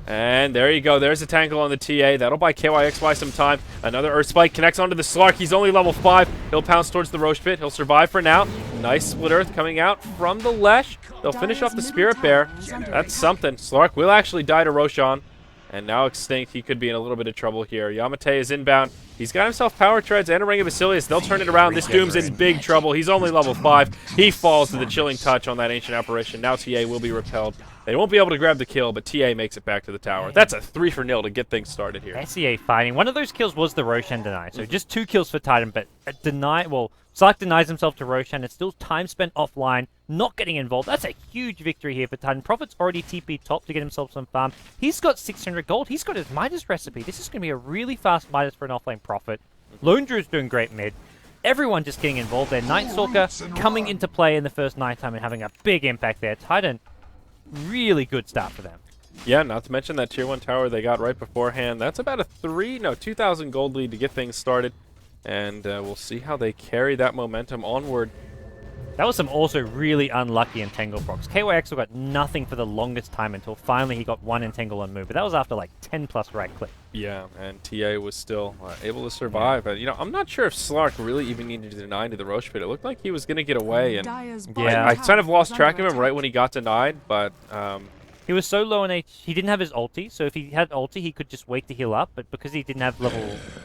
And there you go. There's a tangle on the TA. That'll buy KYXY some time. Another Earth Spike connects onto the Slark. He's only level 5. He'll pounce towards the Roche Pit. He'll survive for now. Nice Split Earth coming out from the Lesh. They'll finish off the Spirit Bear. That's something. Slark will actually die to Roshan. And now Extinct, he could be in a little bit of trouble here. Yamate is inbound. He's got himself Power Treads and a Ring of Basilius. They'll turn it around. This Doom's in big trouble. He's only level 5. He falls to the Chilling Touch on that Ancient Apparition. Now TA will be repelled. They won't be able to grab the kill, but TA makes it back to the tower. That's a 3-0 to get things started here. SEA fighting. One of those kills was the Roshan deny. So just 2 kills for Titan, but Sark denies himself to Roshan. It's still time spent offline, not getting involved. That's a huge victory here for Titan. Prophet's already TP top to get himself some farm. He's got 600 gold. He's got his Midas recipe. This is going to be a really fast Midas for an offlane Prophet. Lone Drew's doing great mid. Everyone just getting involved there. Night Stalker coming into play in the first nighttime and having a big impact there. Titan, really good start for them. Yeah, not to mention that tier 1 tower they got right beforehand. That's about a 2,000 gold lead to get things started. And we'll see how they carry that momentum onward That was some also really unlucky Entangle procs. KYX got nothing for the longest time until finally he got one Entangle on move, but that was after like 10 plus right click. Yeah, and TA was still able to survive. And, you know, I'm not sure if Slark really even needed to deny to the Roche pit. It looked like he was going to get away, and Yeah. I kind of lost track of him right when he got denied, but He was so low on H, he didn't have his ulti, so if he had ulti, he could just wait to heal up, but because he didn't have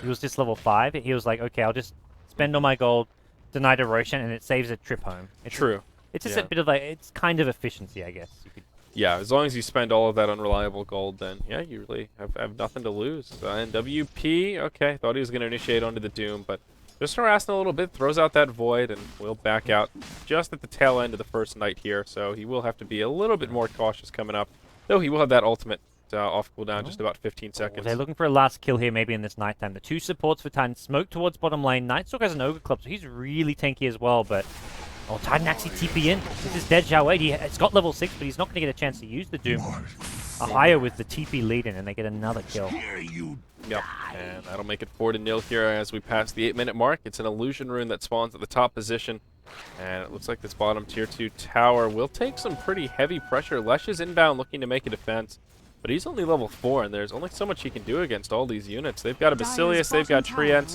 he was just level 5, he was like, okay, I'll just spend all my gold, deny to Roshan, and it saves a trip home. It's true. It's just Yeah. a bit of like, it's kind of efficiency, I guess. You could, Yeah, as long as you spend all of that unreliable gold, then yeah, you really have nothing to lose. And WP, okay, thought he was going to initiate onto the Doom, but just harassing a little bit, throws out that Void, and will back out just at the tail end of the first night here, so he will have to be a little bit more cautious coming up, though he will have that ultimate off cooldown just about 15 seconds. they're looking for a last kill here maybe in this nighttime. The two supports for Titan smoke towards bottom lane. Nightstalk has an Ogre Club, so he's really tanky as well, but... Oh, Titan actually TP in. This is dead Zhao Wei. It's got level 6, but he's not going to get a chance to use the Doom. Ahaya with the TP lead in, and they get another kill. Yep, and that'll make it 4-0 here as we pass the 8-minute mark. It's an illusion rune that spawns at the top position, and it looks like this bottom tier 2 tower will take some pretty heavy pressure. Lesh is inbound looking to make a defense, but he's only level 4, and there's only so much he can do against all these units. They've got a Basilius, they've got Treants.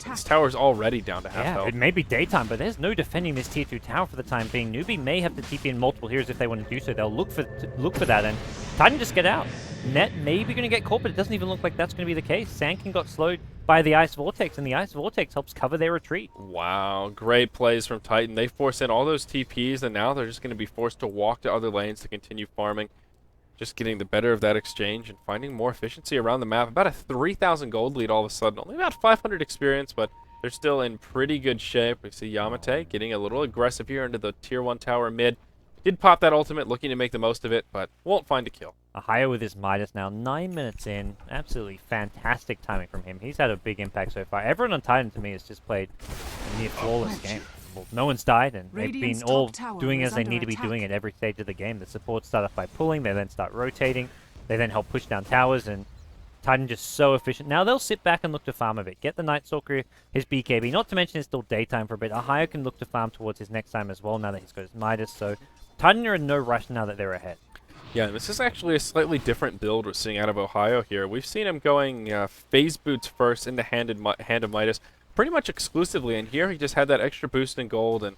This tower's already down to half health. It may be daytime, but there's no defending this tier 2 tower for the time being. Newbee may have to TP in multiple heroes if they want to do so. They'll look for that, and Titan just get out. Net may be going to get caught, but it doesn't even look like that's going to be the case. Sankin got slowed by the Ice Vortex, and the Ice Vortex helps cover their retreat. Wow, great plays from Titan. They force in all those TPs, and now they're just going to be forced to walk to other lanes to continue farming. Just getting the better of that exchange and finding more efficiency around the map. About a 3,000 gold lead all of a sudden. Only about 500 experience, but they're still in pretty good shape. We see Yamate getting a little aggressive here into the tier 1 tower mid. Did pop that ultimate, looking to make the most of it, but won't find a kill. Ahaya with his Midas now, 9 minutes in. Absolutely fantastic timing from him. He's had a big impact so far. Everyone on Titan, to me, has just played a near flawless game. Well, no one's died, and they've been all doing as they need to be doing at every stage of the game. The supports start off by pulling, they then start rotating, they then help push down towers, and Titan just so efficient. Now they'll sit back and look to farm a bit. Get the Night Stalker, his BKB. Not to mention it's still daytime for a bit. Ahaya can look to farm towards his next time as well now that he's got his Midas, so Titan are in no rush now that they're ahead. Yeah, this is actually a slightly different build we're seeing out of Ohio here. We've seen him going phase boots first into Hand of Midas pretty much exclusively, and here he just had that extra boost in gold and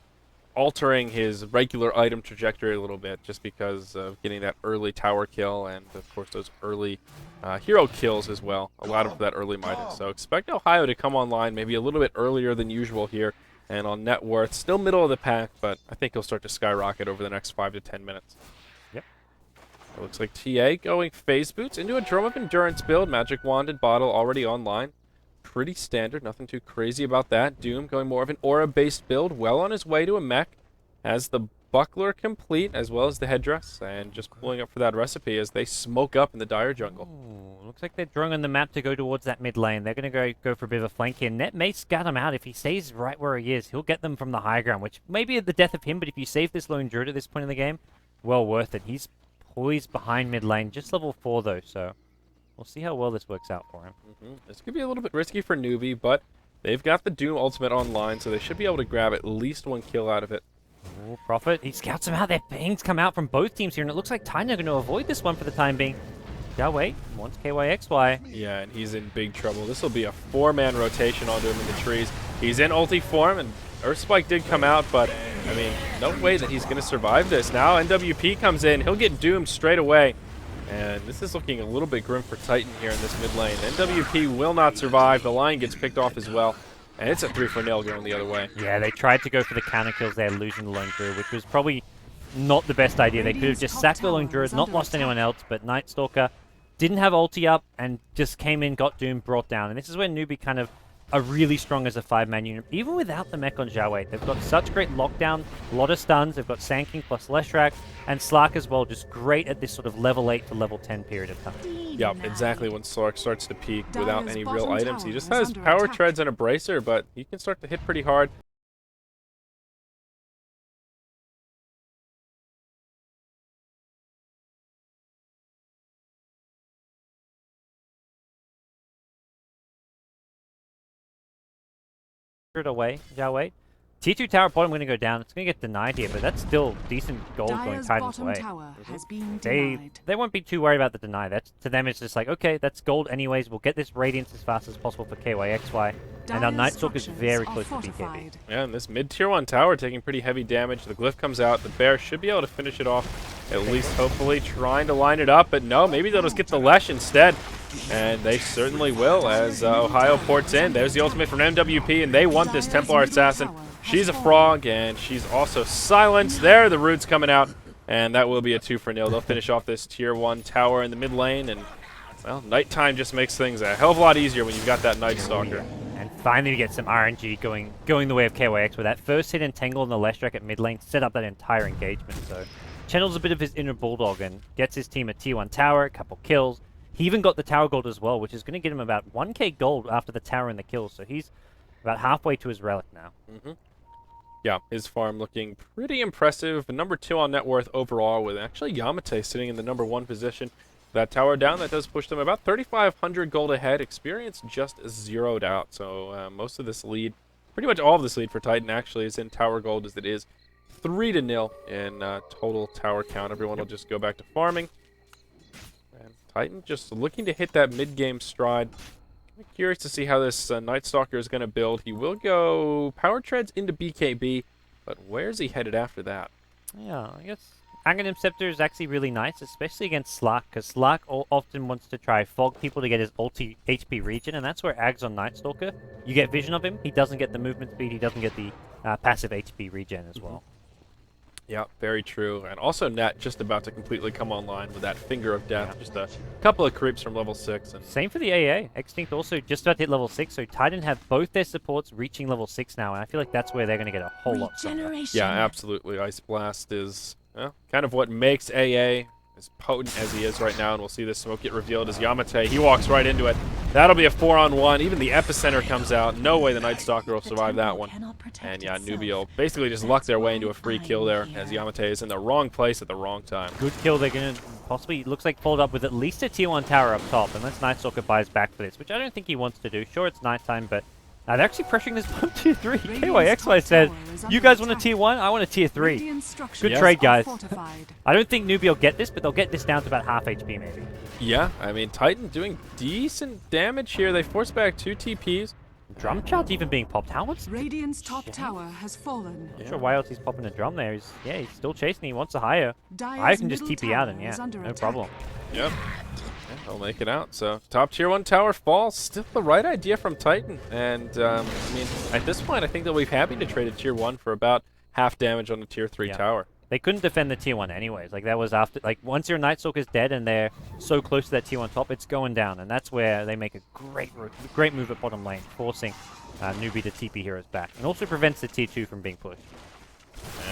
altering his regular item trajectory a little bit just because of getting that early tower kill and, of course, those early hero kills as well. A lot of that early Midas. So expect Ohio to come online maybe a little bit earlier than usual here. And on net worth, still middle of the pack, but I think he'll start to skyrocket over the next 5 to 10 minutes. Yep. It looks like TA going phase boots into a Drum of Endurance build. Magic Wanded bottle already online. Pretty standard, nothing too crazy about that. Doom going more of an aura-based build, well on his way to a mech. Has the buckler complete, as well as the headdress, and just pulling up for that recipe as they smoke up in the dire jungle. Ooh, looks like they're drawing on the map to go towards that mid lane. They're going to go for a bit of a flank here. Net may scout him out. If he stays right where he is, he'll get them from the high ground, which may be at the death of him, but if you save this lone druid at this point in the game, well worth it. He's poised behind mid lane, just level 4 though, so we'll see how well this works out for him. This could be a little bit risky for Newbee, but they've got the Doom ultimate online, so they should be able to grab at least 1 kill out of it. Ooh, Prophet, he scouts him out. Their pings come out from both teams here, and it looks like Titan are going to avoid this one for the time being. Yeah, wait, wants KYXY. Yeah, and he's in big trouble. This will be a 4-man rotation onto him in the trees. He's in ulti form, and Earthspike did come out, but, I mean, no way that he's going to survive this. Now NWP comes in. He'll get doomed straight away. And this is looking a little bit grim for Titan here in this mid lane. NWP will not survive. The line gets picked off as well. And it's a 3-for-0 going the other way. Yeah, they tried to go for the counter kills there, losing the Lone Druid, which was probably not the best idea. They could have just sacked the Lone Druid, not lost anyone else, but Night Stalker didn't have ulti up and just came in, got Doom, brought down. And this is where Newbee kind of are really strong as a 5-man unit, even without the mech on Zhao Wei. They've got such great lockdown, a lot of stuns. They've got Sanking plus Leshrac, and Slark as well, just great at this sort of level 8 to level 10 period of time. Yep, exactly when Slark starts to peak without any real items. He just has power treads and a bracer, but he can start to hit pretty hard. Away, Zhao Wei. Tier 2 tower bottom going to go down. It's going to get denied here, but that's still decent gold going Dyer's Titan's bottom way. tower has been They denied. they won't be too worried about the deny. That's to them it's just like, okay, that's gold anyways. We'll get this Radiance as fast as possible for KYXY. And our Dyer's Night Stalker's structures very are close to BKB. fortified. Yeah, and this mid-tier 1 tower taking pretty heavy damage. The glyph comes out. The bear should be able to finish it off, at least hopefully trying to line it up. But no, maybe they'll just get the Lesh instead. And they certainly will as Ohio ports in. There's the ultimate from MWP, and they want this Templar Assassin. She's a frog, and she's also silenced. There, the Root's coming out, and that will be a 2-for-0. They'll finish off this tier 1 tower in the mid lane, and, well, nighttime just makes things a hell of a lot easier when you've got that Night Stalker. And finally we get some RNG going the way of KYX with that first hit entangle in the Leshrac at mid lane, set up that entire engagement. So channels a bit of his inner bulldog and gets his team a tier 1 tower, a couple kills. He even got the tower gold as well, which is going to get him about 1k gold after the tower and the kills. So he's about halfway to his relic now. Yeah, his farm looking pretty impressive. Number 2 on net worth overall, with actually Yamate sitting in the number 1 position. That tower down, that does push them about 3,500 gold ahead. Experience just zeroed out. So most of this lead, pretty much all of this lead for Titan actually is in tower gold, as it is 3-0 in total tower count. Everyone will just go back to farming. And Titan just looking to hit that mid-game stride. I'm curious to see how this Night Stalker is going to build. He will go power treads into BKB, but where's he headed after that? Yeah, I guess Aghanim Scepter is actually really nice, especially against Slark, because Slark often wants to try fog people to get his ulti HP regen, and that's where Ag's on Night Stalker. You get vision of him, he doesn't get the movement speed, he doesn't get the passive HP regen as well. Yeah, very true. And also Net just about to completely come online with that Finger of Death. Just a couple of creeps from level 6. And Same for the AA. Extinct also just about to hit level 6, so Titan have both their supports reaching level 6 now, and I feel like that's where they're going to get a whole lot stronger. yeah, absolutely. Ice Blast is kind of what makes AA as potent as he is right now, and we'll see this smoke get revealed as Yamate, he walks right into it. That'll be a 4-on-1. Even the Epicenter comes out. No way the Night Stalker will survive that one. And yeah, Newbee will basically just luck their way into a free kill there, as Yamate is in the wrong place at the wrong time. Good kill. They're going to possibly, looks like, followed up with at least a tier 1 tower up top, unless Night Stalker buys back for this, which I don't think he wants to do. Sure, it's nighttime, but they're actually pressuring this one tier 3. KYXY said, you guys want a tier 1? I want a tier 3. Good trade, guys. I don't think Newbee will get this, but they'll get this down to about half HP maybe. Yeah, I mean, Titan doing decent damage here. They force back 2 TPs. Drum charge even being popped. How much? Radiant's top tower has fallen. Not sure why else he's popping a drum there. He's still chasing. He wants a higher. Dyer's I can just middle TP out and tower is under no attack. problem. Yep. Yeah, they'll make it out. So, top tier 1 tower falls. Still the right idea from Titan. And, I mean, at this point, I think they'll be happy to trade a tier 1 for about half damage on the tier 3 tower. They couldn't defend the tier 1 anyways. Like, that was after, like, once your Night Stalker's dead and they're so close to that tier 1 top, it's going down. And that's where they make a great move at bottom lane, forcing Newbee to TP heroes back. And also prevents the tier 2 from being pushed.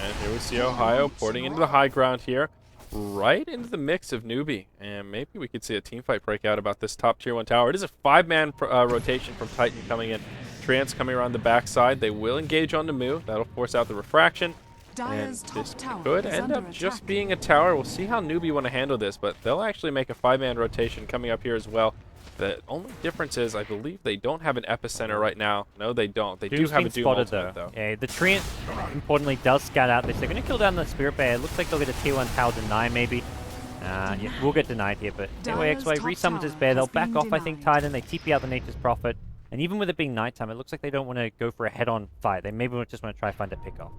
And here we see Ohio porting into the high ground here, right into the mix of Newbee. And maybe we could see a team fight break out about this top tier 1 tower. It is a 5-man rotation from Titan coming in. Trance coming around the backside. They will engage on the move. That'll force out the refraction. And this could end up just being a tower. We'll see how Newbee want to handle this, but they'll actually make a 5-man rotation coming up here as well. The only difference is I believe they don't have an Epicenter right now. No, they don't. They do have a Doom ultimate, though. Yeah, the Treant, importantly, does scout out this. They're going to kill down the Spirit Bear. It looks like they'll get a tier 1 tower deny, maybe. Yeah, we'll get denied here, but anyway, XY resummons his bear. They'll back off, I think, Titan. They TP out the Nature's Prophet. And even with it being nighttime, it looks like they don't want to go for a head-on fight. They maybe just want to try to find a pick-off.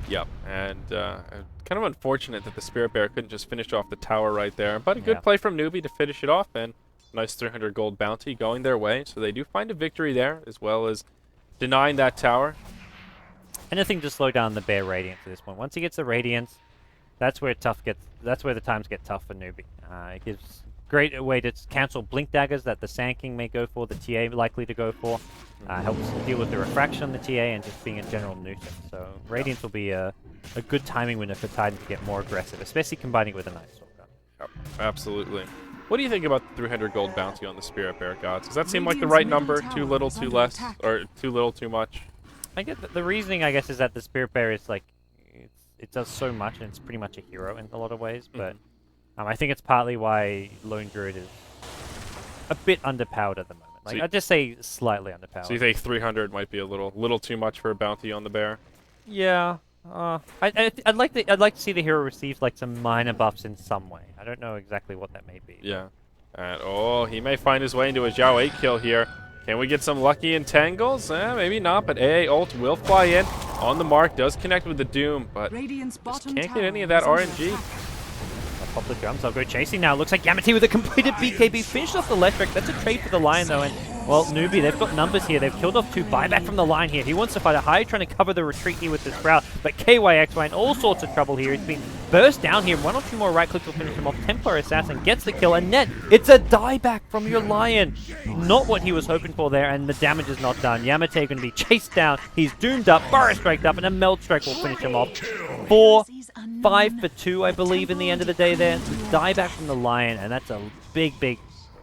Yep, and kind of unfortunate that the Spirit Bear couldn't just finish off the tower right there. But a good play from Newbee to finish it off, and nice 300 gold bounty going their way. So they do find a victory there, as well as denying that tower. Anything to slow down the Bear Radiance at this point. Once he gets the Radiance, that's where the times get tough for Newbee. It gives great way to cancel Blink Daggers that the Sand King may go for, the TA likely to go for. Helps deal with the refraction on the TA and just being a general nuisance. So Radiance will be a good timing window for Titan to get more aggressive, especially combining with a Night Stalker. Yep, absolutely. What do you think about the 300 gold bounty on the Spirit Bear gods? Does that seem like the right number? Too little, too less? Or too little, too much? I get the reasoning, I guess, is that the Spirit Bear is like, it does so much and it's pretty much a hero in a lot of ways, but I think it's partly why Lone Druid is a bit underpowered at the moment. Like, I'd just say slightly underpowered. So you think 300 might be a little too much for a bounty on the bear? Yeah. I'd like to see the hero receive like some minor buffs in some way. I don't know exactly what that may be. Yeah. And, oh, he may find his way into a Zhao 8 kill here. Can we get some lucky entangles? Maybe not, but AA ult will fly in on the mark, does connect with the Doom, but Radiant's just bottom can't get tower any of that is under RNG. attack. I'll pop the drums. I'll go chasing now. Looks like Yamate with a completed BKB. Finished off the electric. That's a trade for the Lion, though. And, well, Newbee, they've got numbers here. They've killed off 2. Buyback from the Lion here. He wants to fight a high, trying to cover the retreat here with the Sprout. But KYXY in all sorts of trouble here. He's been burst down here. 1 or 2 more right clicks will finish him off. Templar Assassin gets the kill. And net, it's a dieback from your Lion. Not what he was hoping for there, and the damage is not done. Yamate going to be chased down. He's doomed up. Burrow striked up, and a Meld Strike will finish him off. 5 for 2, I believe, in the end of the day there. Dieback from the Lion, and that's a big, big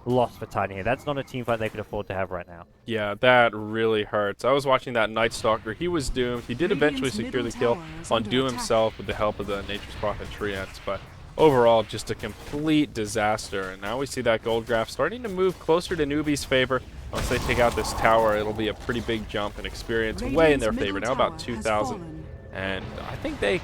loss for Titan here. That's not a team fight they could afford to have right now. Yeah, that really hurts. I was watching that Night Stalker. He was doomed. He did eventually secure the kill on Doom himself with the help of the Nature's Prophet Treants, but overall, just a complete disaster. And now we see that gold graph starting to move closer to Newbee's favor. Once they take out this tower, it'll be a pretty big jump in experience, way in their favor. Now about 2,000. And I think they...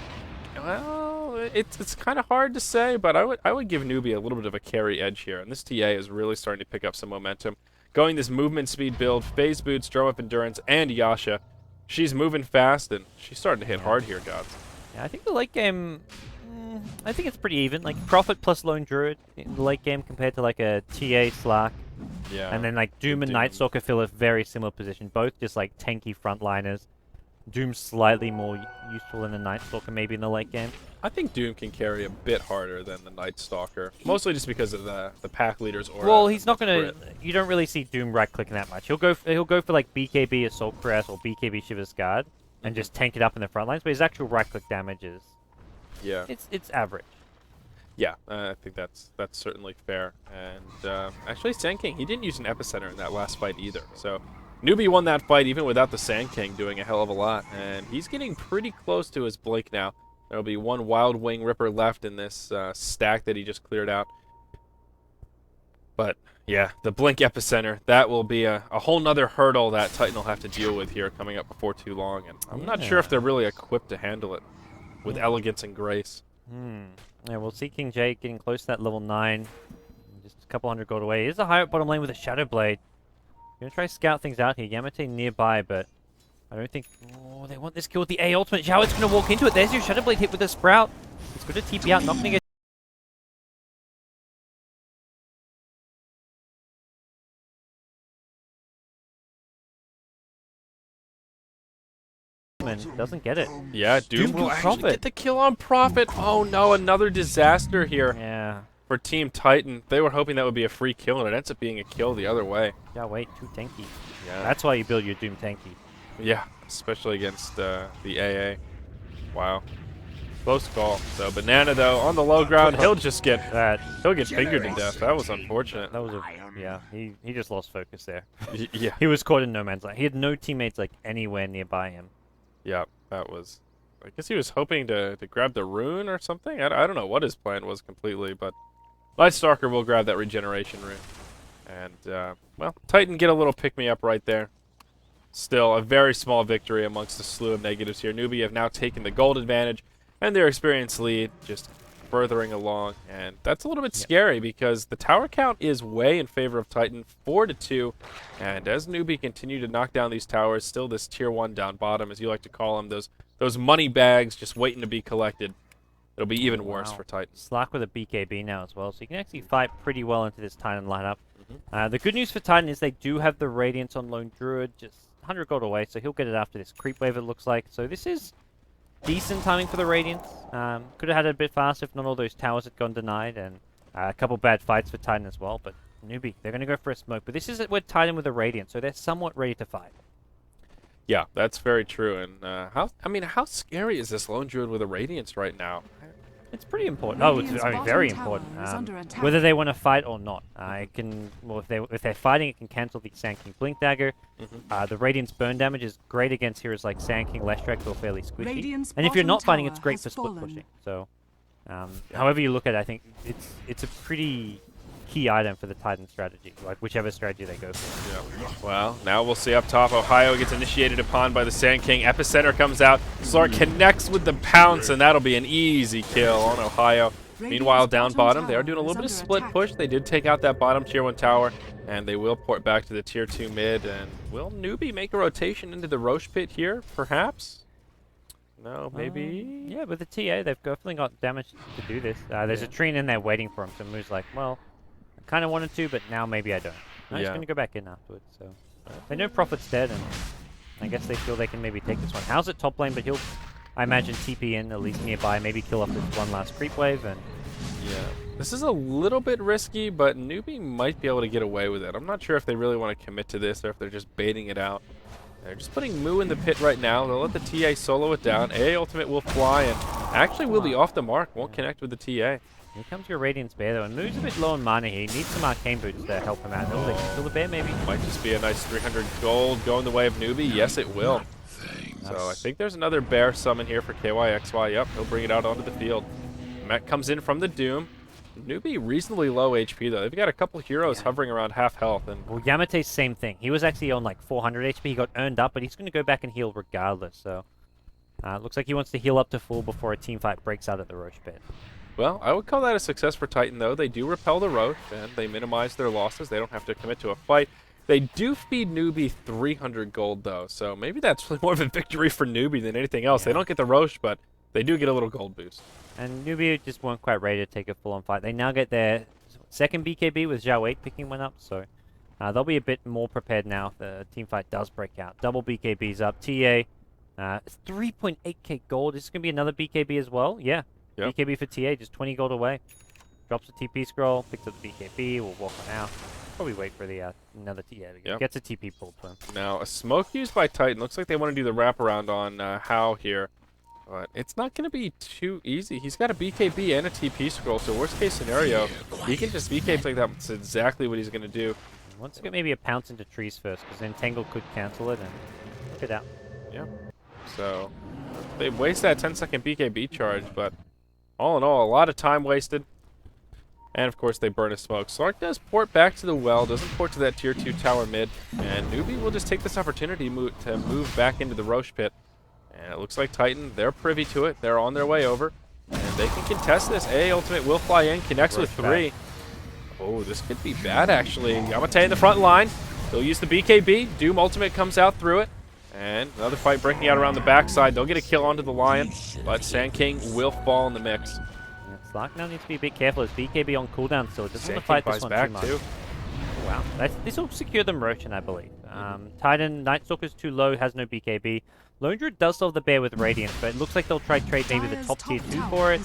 Well, it's kind of hard to say, but I would give Newbee a little bit of a carry edge here, and this TA is really starting to pick up some momentum. Going this movement speed build, phase boots, drum up endurance, and Yasha. She's moving fast, and she's starting to hit hard here, gods. Yeah, I think the late game, I think it's pretty even. Like Prophet plus Lone Druid in the late game compared to like a TA Slack. Yeah. And then like Doom and Night Stalker fill a very similar position, both just like tanky frontliners. Doom's slightly more useful than the Night Stalker maybe in the late game. I think Doom can carry a bit harder than the Night Stalker, mostly just because of the pack leader's aura. Well, he's not gonna. crit. You don't really see Doom right clicking that much. He'll go for like BKB Assault Press or BKB Shiver's Guard and just tank it up in the front lines. But his actual right click damage is Yeah. it's average. Yeah, I think that's certainly fair. And actually, Sand King, he didn't use an Epicenter in that last fight either. So Newbee won that fight even without the Sand King doing a hell of a lot. And he's getting pretty close to his Blink now. There'll be 1 Wild Wing Ripper left in this stack that he just cleared out. But yeah, the Blink Epicenter, that will be a whole nother hurdle that Titan will have to deal with here coming up before too long. And I'm not sure if they're really equipped to handle it with elegance and grace. Yeah, we'll see King Jake getting close to that level 9. Just a couple hundred gold away. Here's a high up bottom lane with a Shadow Blade. Gonna try to scout things out here. Yamate nearby, but I don't think... Oh, they want this kill with the A ultimate. Zhao is gonna walk into it. There's your Shadow Blade hit with the Sprout. He's gonna TP out, not gonna get... Doesn't get it. Yeah, Doom will kills actually Prophet. get the kill on Prophet. Oh no, another disaster here Yeah. for Team Titan. They were hoping that would be a free kill, and it ends up being a kill the other way. Yeah, wait, too tanky. Yeah, That's why you build your Doom tanky. yeah, especially against the AA. Wow, close call. So Banana though on the low ground, he'll just get he'll get fingered to death. That was unfortunate. That was a... Yeah, he just lost focus there. Yeah, He was caught in no man's land. He had no teammates like anywhere nearby him. yeah, that was. I guess he was hoping to grab the rune or something. I don't know what his plan was completely, but Night Stalker will grab that regeneration rune. And, well, Titan get a little pick-me-up right there. Still, a very small victory amongst a slew of negatives here. Newbee have now taken the gold advantage, and their experience lead just furthering along. And that's a little bit scary because the tower count is way in favor of Titan, 4-2. And as Newbee continue to knock down these towers, still this tier 1 down bottom, as you like to call them, those money bags just waiting to be collected. It'll be even worse for Titan. Slack with a BKB now as well, so you can actually fight pretty well into this Titan lineup. The good news for Titan is they do have the Radiance on Lone Druid, just 100 gold away, so he'll get it after this creep wave, it looks like. So this is decent timing for the Radiance. Could have had it a bit faster if not all those towers had gone denied, and a couple bad fights for Titan as well. But Newbee, they're going to go for a smoke. But this is with Titan with a Radiance, so they're somewhat ready to fight. Yeah, that's very true. And how scary is this Lone Druid with a Radiance right now? It's pretty important. Oh, it's very important. Whether they want to fight or not, it can. Well, if they're fighting, it can cancel the Sand King Blink Dagger. The Radiance burn damage is great against heroes like Sand King, Leshrac, who are fairly squishy. And if you're not fighting, it's great for split pushing. So, however you look at it, I think it's a pretty key item for the Titan strategy, like whichever strategy they go for. Yeah. Well, now we'll see up top. Ohio gets initiated upon by the Sand King. Epicenter comes out. Slark connects with the pounce, and that'll be an easy kill on Ohio. Meanwhile, down bottom, they are doing a little bit of split push. They did take out that bottom tier 1 tower, and they will port back to the tier 2 mid. And will Newbee make a rotation into the Roche pit here, perhaps? No, maybe? Yeah, with the TA, they've definitely got damage to do this. There's a Trine in there waiting for him, so Moo's like, well, I kind of wanted to, but now maybe I don't. I'm just going to go back in afterwards, so... They know Prophet's dead, and I guess they feel they can maybe take this one. How's it top lane, but he'll, I imagine, TP in, at least nearby, maybe kill off this one last creep wave, and... Yeah. This is a little bit risky, but Newbee might be able to get away with it. I'm not sure if they really want to commit to this, or if they're just baiting it out. They're just putting Moo in the pit right now. They'll let the TA solo it down. A ultimate will fly, and actually will be off the mark. Won't connect with the TA. Here comes your Radiance Bear, though, and Moo's a bit low on mana here. He needs some Arcane Boots to help him out. They can kill the bear, maybe? Might just be a nice 300 gold going the way of Newbee. Yes, it will. So I think there's another bear summon here for KYXY. Yep, he'll bring it out onto the field. Mech comes in from the Doom. Newbee reasonably low HP, though. They've got a couple heroes hovering around half health. And well, Yamate's same thing. He was actually on like 400 HP. He got earned up, but he's going to go back and heal regardless. So looks like he wants to heal up to full before a team fight breaks out at the Roche pit. Well, I would call that a success for Titan, though. They do repel the Roche, and they minimize their losses. They don't have to commit to a fight. They do feed Newbee 300 gold, though. So maybe that's really more of a victory for Newbee than anything else. Yeah. They don't get the Roche, but they do get a little gold boost. And Newbee just weren't quite ready to take a full-on fight. They now get their second BKB with Zhao 8 picking one up, so they'll be a bit more prepared now if the team fight does break out. Double BKBs up. TA, 3.8k gold. This is going to be another BKB as well. Yeah, yep. BKB for TA, just 20 gold away. Drops a TP scroll, picks up the BKB, will walk on out. Probably wait for the another TA. Yep. Gets a TP pulled to him. Now, a smoke used by Titan. Looks like they want to do the wraparound on Hao here. But it's not going to be too easy. He's got a BKB and a TP scroll, so worst case scenario, he can just BKB like that. That's exactly what he's going to do. He wants to get maybe a pounce into trees first, because then Tangle could cancel it and look it out. Yeah. So, they waste that 10-second BKB charge, but all in all, a lot of time wasted. And of course, they burn a smoke. Slark does port back to the well, doesn't port to that tier 2 tower mid, and Newbee will just take this opportunity to move back into the Roche pit. And it looks like Titan, they're privy to it. They're on their way over. And they can contest this. A ultimate will fly in, connects with 3. Oh, this could be bad, actually. Yamate in the front line. They'll use the BKB. Doom ultimate comes out through it. And another fight breaking out around the backside. They'll get a kill onto the Lion. But Sand King will fall in the mix. Yeah, Slark now needs to be a bit careful. His BKB on cooldown still. Doesn't want to fight this one back too much. Too. Wow. This will secure them Roshan, I believe. Titan, Night Stalker's too low, has no BKB. Lone Druid does solve the bear with Radiance, but it looks like they'll try to trade maybe the top tier 2 for it.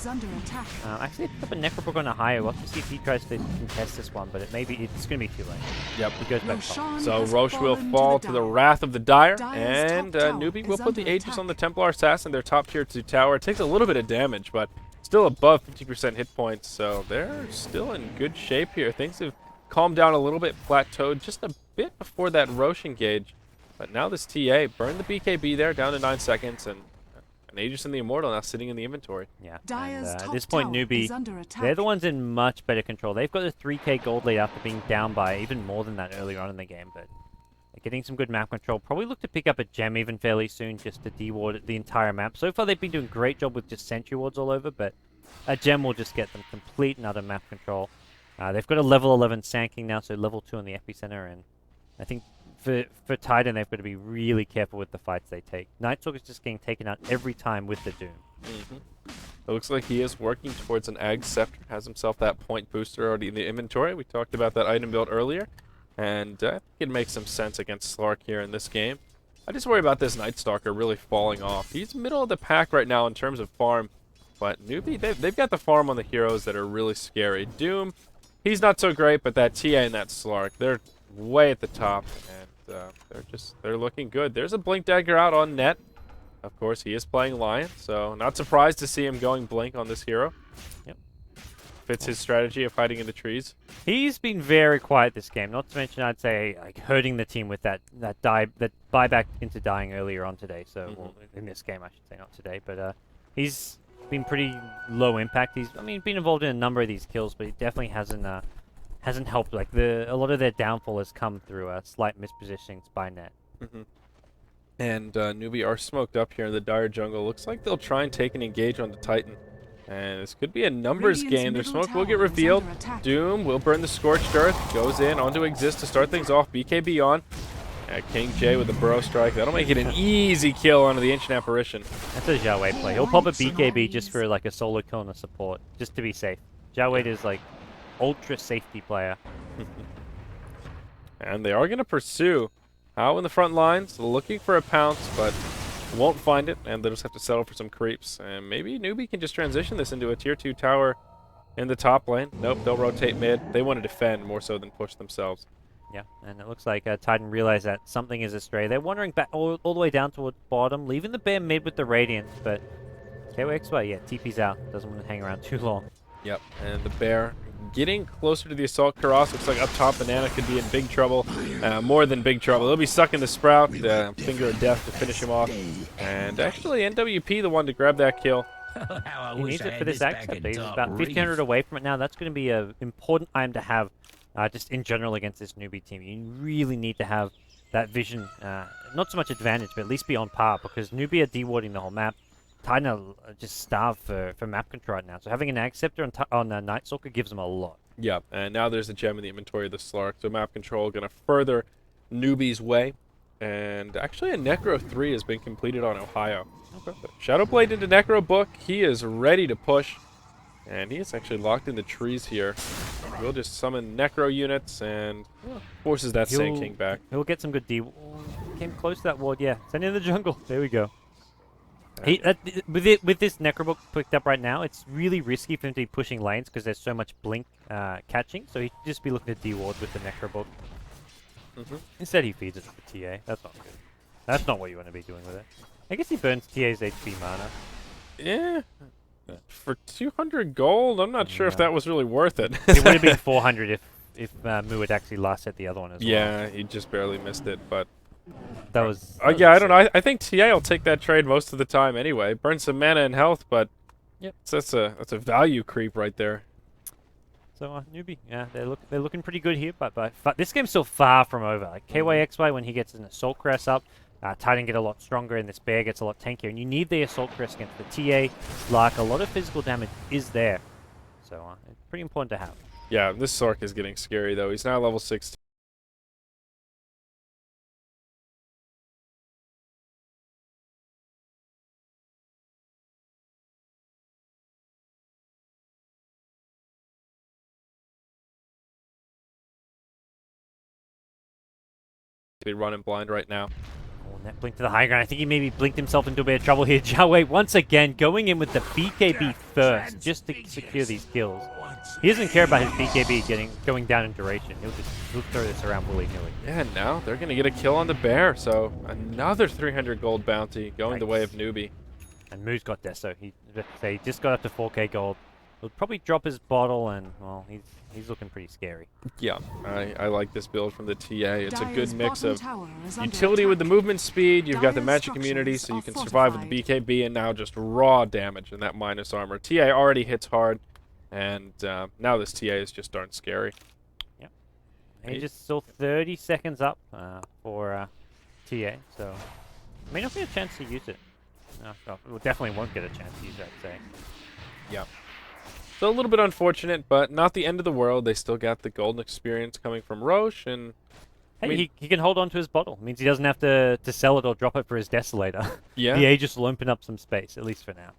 Actually, they picked up a Necrobrook on a higher. We'll have to see if he tries to contest this one, but it's going to be too late. Yep. He goes back top. So Roche will fall to the wrath of the Dire, and Newbee will put the Aegis on the Templar Assassin, their top tier 2 tower. It takes a little bit of damage, but still above 50% hit points, so they're still in good shape here. Things have calmed down a little bit, plateaued just a bit before that Roche engage. But now this TA, burn the BKB there, down to 9 seconds, and an Aegis and the Immortal now sitting in the inventory. Yeah, and, at this point, Newbee, they're the ones in much better control. They've got a 3k gold lead after being down by even more than that earlier on in the game, but they're getting some good map control. Probably look to pick up a gem even fairly soon just to deward the entire map. So far, they've been doing a great job with just sentry wards all over, but a gem will just get them complete and utter map control. They've got a level 11 Sand King now, so level 2 on the epicenter, and I think for Titan, they've got to be really careful with the fights they take. Night Stalker's just getting taken out every time with the Doom. It looks like he is working towards an Ag Scepter, has himself that point booster already in the inventory. We talked about that item build earlier, and I think it makes some sense against Slark here in this game. I just worry about this Night Stalker really falling off. He's middle of the pack right now in terms of farm, but Newbee, they've got the farm on the heroes that are really scary. Doom, he's not so great, but that TA and that Slark, they're way at the top, and they're looking good. There's a Blink Dagger out on net. Of course, he is playing Lion, so not surprised to see him going Blink on this hero. Yep. Fits his strategy of hiding in the trees. He's been very quiet this game. Not to mention, I'd say, like hurting the team with that buyback into dying earlier on today. So well, in this game, I should say, not today. But he's been pretty low impact. He's been involved in a number of these kills, but he definitely hasn't hasn't helped. Like a lot of their downfall has come through slight mispositionings by net. And Newbee are smoked up here in the dire jungle. Looks like they'll try and take an engage on the Titan. And this could be a numbers Radiant's game. Their middle smoke will get tower is revealed. under attack. Doom will burn the Scorched Earth. Goes in onto Exist to start things off. BKB on. King J with the Burrow Strike. That'll make it an easy kill onto the Ancient Apparition. That's a Zhao Wei play. He'll pop a BKB just for like a solo kill and a support, just to be safe. Zhao Wei is like ultra safety player. And they are going to pursue. How in the front lines, looking for a pounce, but won't find it, and they'll just have to settle for some creeps. And maybe Newbee can just transition this into a tier 2 tower in the top lane. Nope, they'll rotate mid. They want to defend more so than push themselves. Yeah, and it looks like Titan realized that something is astray. They're wandering back all the way down towards bottom, leaving the bear mid with the Radiance, but KYXY, yeah, TP's out. Doesn't want to hang around too long. Yep, and the bear getting closer to the Assault Karas. Looks like up top, Banana could be in big trouble. More than big trouble. They'll be stuck in the Sprout. Finger of Death to finish him off. And actually, NWP the one to grab that kill. He needs it for this accept. He's about 1,500 away from it now. That's going to be an important item to have just in general against this Newbee team. You really need to have that vision. Not so much advantage, but at least be on par, because Newbee are dewarding the whole map. Titan are just starved for map control right now. So having an Acceptor on Night Stalker gives them a lot. Yeah, and now there's a gem in the inventory of the Slark. So map control going to further Newbee's way. And actually a Necro 3 has been completed on Ohio. Okay. Shadowblade into Necro Book. He is ready to push. And he is actually locked in the trees here. We'll just summon Necro units and forces that Sand King back. He'll get some good came close to that ward, yeah. Send in the jungle. There we go. With this Necrobook picked up right now, it's really risky for him to be pushing lanes because there's so much blink catching. So he should just be looking to deward with the Necrobook. Instead, he feeds it to the TA. That's not good. That's not what you want to be doing with it. I guess he burns TA's HP mana. Yeah. For 200 gold, I'm not sure if that was really worth it. It would have been 400 if Mu had actually last hit the other one as well. Yeah, he just barely missed it, but... That was... yeah, I don't know. I think TA will take that trade most of the time anyway. Burn some mana and health, but that's a value creep right there. So Newbee, yeah, they're looking pretty good here, but this game's still far from over. Like KYXY, when he gets an Assault Crest up, Titan get a lot stronger, and this bear gets a lot tankier. And you need the Assault Crest against the TA. Like a lot of physical damage is there, so it's pretty important to have. Yeah, this Sark is getting scary though. He's now level 16. Be running blind right now. Oh, net blink to the high ground. I think he maybe blinked himself into a bit of trouble here. Zhao Wei once again going in with the BKB first just to secure these kills. He doesn't care about his BKB going down in duration. He'll throw this around willy-nilly. Yeah, and now they're going to get a kill on the bear, so another 300 gold bounty going the way of Newbee. And Moo's got Deso. He just got up to 4k gold. He'll probably drop his bottle, and, well, he's looking pretty scary. Yeah, I like this build from the TA. It's a good mix of utility utility with the movement speed. You've got the magic immunity, so you can survive with the BKB, and now just raw damage in that minus armor. TA already hits hard, and now this TA is just darn scary. Yep. He just still 30 seconds up for TA, so may not get a chance to use it. No, we definitely won't get a chance to use it, I'd say. Yeah. So a little bit unfortunate, but not the end of the world. They still got the golden experience coming from Roche, and hey, I mean, he can hold on to his bottle. It means he doesn't have to sell it or drop it for his Desolator. Yeah. The Aegis will open up some space, at least for now.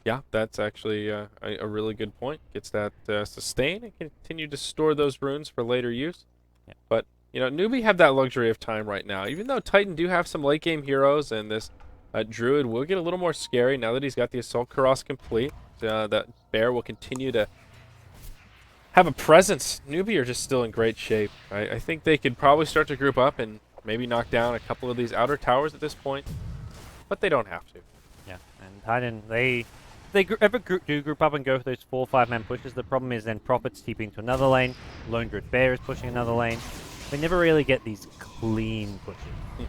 Yeah, that's actually a really good point. Gets that sustain and continue to store those runes for later use. Yeah. But, you know, Newbee have that luxury of time right now. Even though Titan do have some late game heroes, and this Druid will get a little more scary now that he's got the Assault Karas complete. That bear will continue to have a presence. Newbee are just still in great shape. I think they could probably start to group up and maybe knock down a couple of these outer towers at this point, but they don't have to. Yeah, and Titan, they do group up and go for those 4 or 5 man pushes. The problem is then Prophet's TPing to another lane, Lone Druid Bear is pushing another lane. They never really get these clean pushes.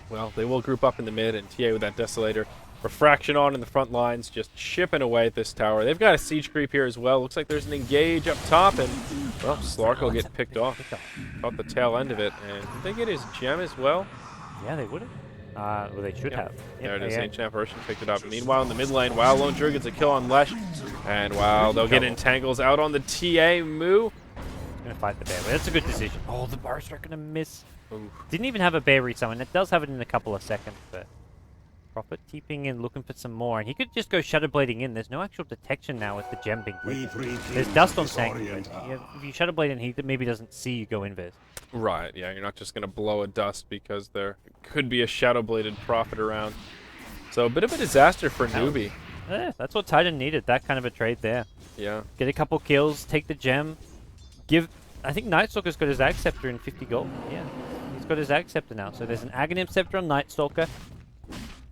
Well, they will group up in the mid, and TA with that Desolator Refraction on in the front lines, just chipping away at this tower. They've got a siege creep here as well. Looks like there's an engage up top, and, well, Slark will get picked off. Caught the tail end of it, and did they get his gem as well? Yeah, they would have. Well, they should have. There it is. Ancient Apparition picked it up. Meanwhile, in the mid lane, wow, Lone Druid gets a kill on Lesh. And wow, they'll get entangles out on the TA. Moo. Gonna fight the bear, but that's a good decision. Oh, the Bar Strike gonna miss. Ooh. Didn't even have a bear resummon. It does have it in a couple of seconds, but Prophet keeping in, looking for some more, and he could just go Shadow Blading in. There's no actual detection now with the gem being clicked. There's dust on Sanctum, but if you Shadow Blade in, he maybe doesn't see you go invis. Right, yeah, you're not just going to blow a dust because there could be a Shadow-Bladed Prophet around. So a bit of a disaster for Newbee. Yeah, that's what Titan needed, that kind of a trade there. Yeah. Get a couple kills, take the gem, give... I think Night Stalker's got his Ag Scepter in 50 gold. Yeah, he's got his Ag Scepter now. So there's an Aghanim Scepter on Night Stalker.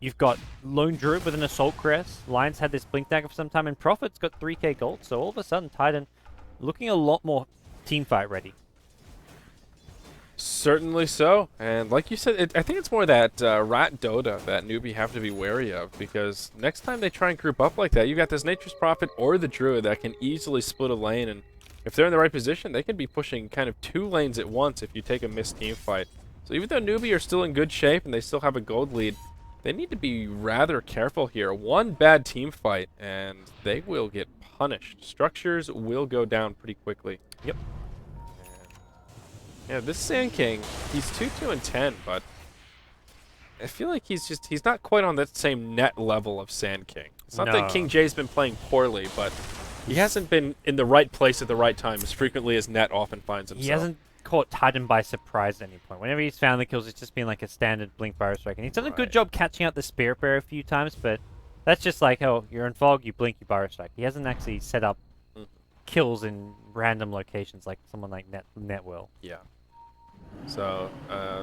You've got Lone Druid with an Assault Crest. Lions had this Blink Dagger for some time, and Prophet's got 3k gold. So all of a sudden, Titan looking a lot more team fight ready. Certainly so. And like you said, I think it's more that Rat Dota that Newbee have to be wary of, because next time they try and group up like that, you've got this Nature's Prophet or the Druid that can easily split a lane, and if they're in the right position, they can be pushing kind of 2 lanes at once if you take a missed team fight. So even though Newbee are still in good shape and they still have a gold lead, they need to be rather careful here. One bad team fight and they will get punished. Structures will go down pretty quickly. Yep. Yeah, this Sand King, he's 2-2-10, but I feel like he's not quite on that same net level of Sand King. It's not that King J's been playing poorly, but he hasn't been in the right place at the right time as frequently as Net often finds himself. He hasn't caught Titan by surprise at any point. Whenever he's found the kills, it's just been like a standard Blink Fire Strike. And he's done a good job catching out the Spirit Bearer a few times, but that's just like, oh, you're in fog, you blink, you Fire Strike. He hasn't actually set up kills in random locations like someone like Net will. Yeah. So,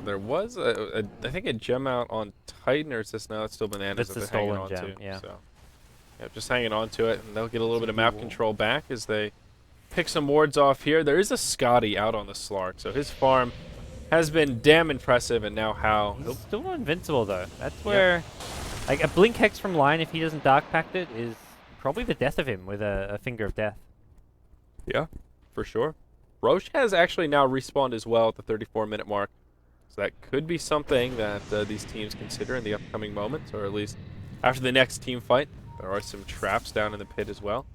there was, I think, a gem out on Titan, or is this now? It's still Bananas It's that the they're hanging stolen on gem, to. yeah. So, yeah, just hanging on to it, and they'll get a little bit of map control back as they pick some wards off here. There is a Scotty out on the Slark, so his farm has been damn impressive, and now how... He's still not invincible, though. That's where... Like, a Blink Hex from Lion, if he doesn't Dark Pact it, is probably the death of him with a Finger of Death. Yeah, for sure. Roche has actually now respawned as well at the 34-minute mark, so that could be something that these teams consider in the upcoming moments, or at least after the next team fight. There are some traps down in the pit as well.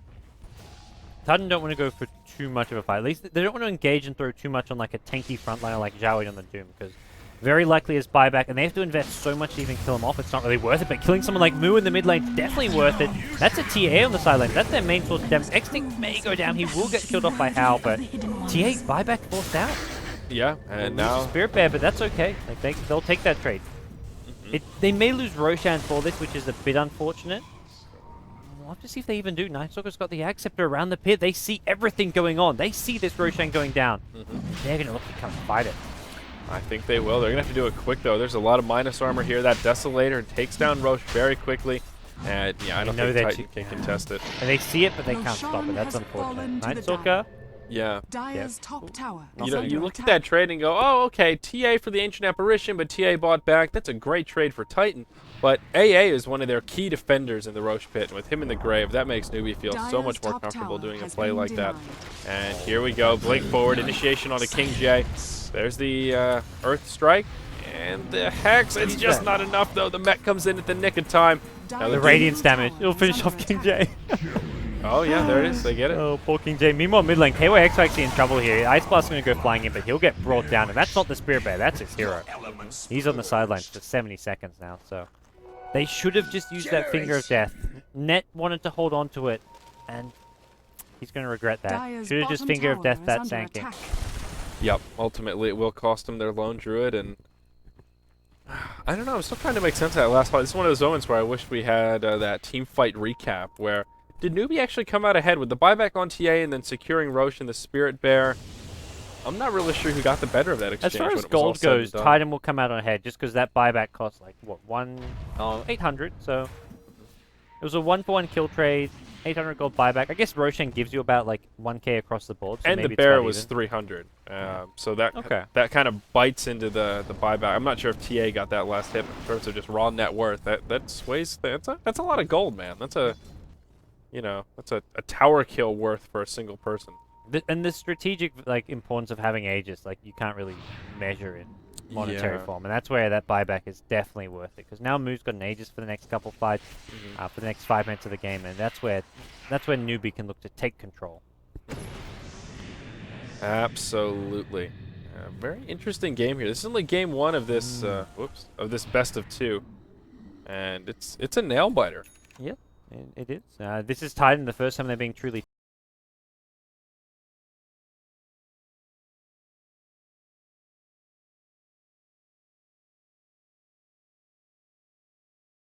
Titan don't want to go for too much of a fight. At least they don't want to engage and throw too much on like a tanky frontliner like Zhao on the Doom, because very likely is buyback, and they have to invest so much to even kill him off. It's not really worth it, but killing someone like Moo in the mid lane, definitely worth it. That's a TA on the side lane. That's their main source of damage. X-Tinct may go down. He will get killed off by Hal, but TA buyback forced out. Yeah, and now... Spirit Bear, but that's okay. Like they'll take that trade. They may lose Roshan for this, which is a bit unfortunate. We'll have to see if they even do. Night Stalker's got the Ag Scepter around the pit. They see everything going on. They see this Roshan going down. They're going to look to come fight it. I think they will. They're going to have to do it quick, though. There's a lot of minus armor here. That Desolator takes down Roche very quickly. And, yeah, I don't think Titan can contest it. And they see it, but they can't stop it. That's unfortunate. Night Stalker. Yeah. Dire's top tower. You know, you look at that trade and go, oh, okay, TA for the Ancient Apparition, but TA bought back. That's a great trade for Titan. But AA is one of their key defenders in the Roche pit. And with him in the grave, that makes Newbee feel so much more comfortable doing a play like that. And here we go. Blink forward. Initiation on a King J. There's the Earth Strike. And the Hex. It's just not enough, though. The mech comes in at the nick of time. Now the Radiance damage. It'll finish off King J. Oh, yeah, there it is. They get it. Oh, poor King J. Meanwhile, mid lane, KYX actually in trouble here. Ice Blast's going to go flying in, but he'll get brought down. And that's not the Spirit Bear. That's his hero. He's on the sidelines for 70 seconds now, so... They should have just used that Finger of Death. Net wanted to hold on to it, and he's going to regret that. Should have just Finger of Death that Sand King. Yep, ultimately it will cost them their Lone Druid, and I don't know, I'm still trying to make sense of that last fight. This is one of those moments where I wish we had that team fight recap, where did Newbee actually come out ahead with the buyback on TA and then securing Roche and the Spirit Bear? I'm not really sure who got the better of that exchange. As far as gold goes, Titan will come out on ahead just because that buyback costs like, what, 800, so It was a 1-for-1 kill trade, 800 gold buyback. I guess Roshan gives you about like 1k across the board. So And maybe the it's bear about was even. 300. So that Okay. that kind of bites into the buyback. I'm not sure if TA got that last hit, but in terms of just raw net worth, that sways. That's a lot of gold, man. That's a that's a tower kill worth for a single person. And the strategic like importance of having Aegis, like you can't really measure in monetary Yeah. form, and that's where that buyback is definitely worth it. Because now Moo's got an Aegis for the next couple fights, for the next 5 minutes of the game, and that's where Newbee can look to take control. Absolutely. Very interesting game here. This is only game 1 of this of this best of 2, and it's a nail biter. Yep, it is. This is Titan, the first time they're being truly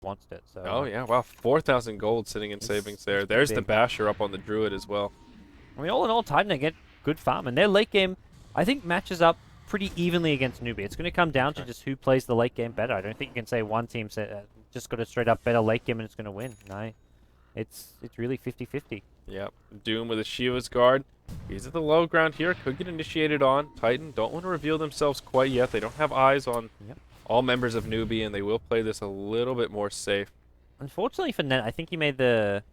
wants it. So. Oh yeah, wow, 4,000 gold sitting in savings there. There's the big. Basher up on the Druid as well. I mean, all in all, Titan they get good farm, and their late game, I think, matches up pretty evenly against Newbee. It's going to come down to just who plays the late game better. I don't think you can say one team just got a straight up better late game and it's going to win. No, it's really 50-50. Yep, Doom with a Shiva's guard. He's at the low ground here. Could get initiated on. Titan don't want to reveal themselves quite yet. They don't have eyes on all members of Newbee, and they will play this a little bit more safe. Unfortunately for Net, I think he made the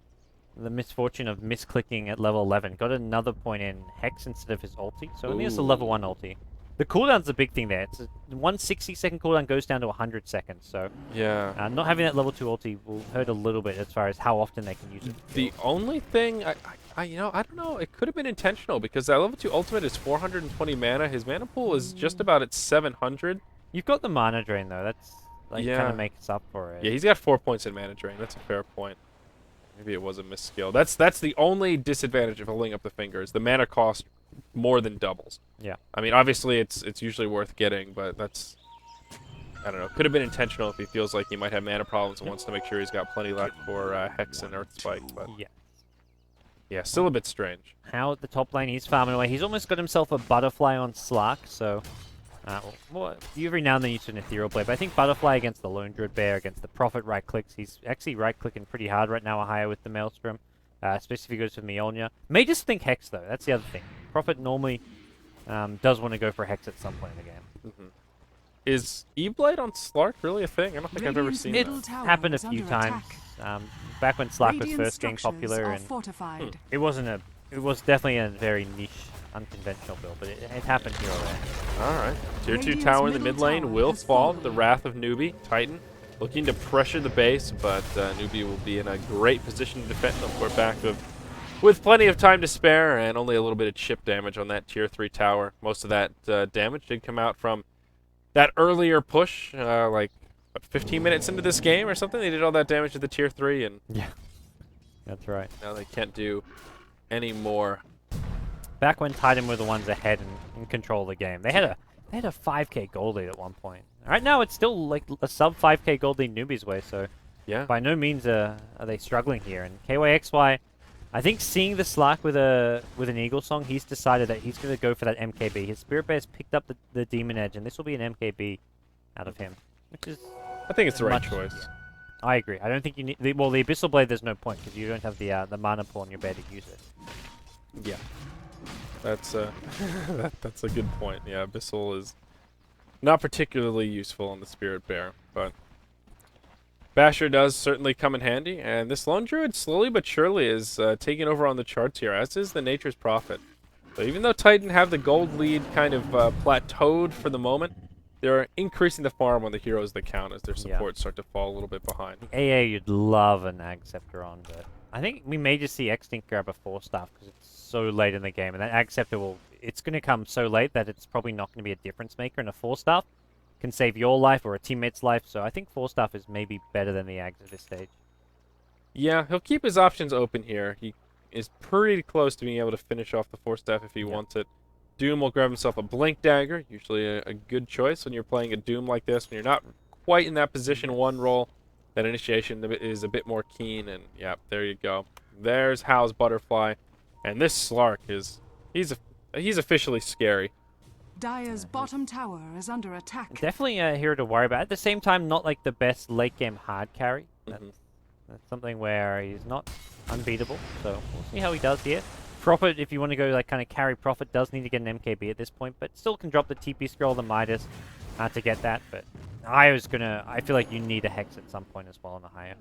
misfortune of misclicking at level 11. Got another point in Hex instead of his ulti, so only has a level 1 ulti. The cooldown's the big thing there. It's a 160-second cooldown goes down to 100 seconds, so Yeah. not having that level 2 ulti will hurt a little bit as far as how often they can use it. The only thing, I don't know. It could have been intentional because that level 2 ultimate is 420 mana. His mana pool is just about at 700. You've got the mana drain though. That's like kind Yeah. of makes up for it. Yeah, he's got 4 points in mana drain. That's a fair point. Maybe it was a misskill. That's the only disadvantage of holding up the fingers. The mana cost more than doubles. Yeah. I mean, obviously it's usually worth getting, but that's, I don't know. Could have been intentional if he feels like he might have mana problems and wants to make sure he's got plenty left for Hex and Earth Spike. But yeah, still a bit strange. How at the top lane he's farming away. He's almost got himself a butterfly on Slark, so you every now and then use an ethereal blade, but I think butterfly against the lone druid bear, against the prophet right clicks. He's actually right clicking pretty hard right now, higher with the maelstrom. Especially if he goes for Mjolnir. May just think Hex though. That's the other thing. Prophet normally does want to go for Hex at some point in the game. Is E-Blade on Slark really a thing? I don't think I've ever Radiant's seen middle that. tower Happened a is few under times. attack. Back when Slark was Radiant first getting structures popular, are and fortified. it was definitely a very niche, unconventional build, but it happened here or there. All right. Tier 2 Radiant's tower in the middle mid lane tower will has fall to fallen. the wrath of Newbee. Titan looking to pressure the base, but Newbee will be in a great position to defend them. We're back with plenty of time to spare and only a little bit of chip damage on that tier 3 tower. Most of that damage did come out from that earlier push, like 15 minutes into this game or something. They did all that damage to the tier 3, and Yeah, that's right. now they can't do any more. Back when Titan were the ones ahead and in control of the game, they had a 5k gold lead at one point. Right now, it's still like a sub 5k gold lead Newbee's way, so Yeah. by no means are they struggling here. And KYXY, I think seeing the Slark with an Eagle Song, he's decided that he's going to go for that MKB. His Spirit Bear's picked up the Demon Edge, and this will be an MKB out of him, which is I think it's the right much- choice. I agree. I don't think you need the Abyssal Blade. There's no point because you don't have the mana pool on your bed to use it. Yeah. That's that's a good point. Yeah, Abyssal is not particularly useful on the Spirit Bear, but Basher does certainly come in handy, and this Lone Druid slowly but surely is taking over on the charts here, as is the Nature's Prophet. So even though Titan have the gold lead kind of plateaued for the moment, they're increasing the farm on the heroes that count as their supports start to fall a little bit behind. AA, you'd love an Ag Scepter on, but I think we may just see Extinct grab a 4-staff because it's so late in the game, and that Ag Scepter it's going to come so late that it's probably not going to be a difference maker, and a 4-staff can save your life or a teammate's life, so I think 4-staff is maybe better than the Ags at this stage. Yeah, he'll keep his options open here. He is pretty close to being able to finish off the 4-staff if he wants it. Doom will grab himself a Blink Dagger, usually a good choice when you're playing a Doom like this, when you're not quite in that position 1 role. That initiation is a bit more keen, and yeah, there you go. There's Hal's Butterfly, and this Slark he's officially scary. Dire's bottom tower is under attack. Definitely a hero to worry about. At the same time, not like the best late game hard carry. That's something where he's not unbeatable, so we'll see how he does here. Profit, if you want to go like kind of carry Profit, does need to get an MKB at this point, but still can drop the TP scroll, the Midas to get that. But Hayo's gonna, I feel like you need a Hex at some point as well on the Hayo.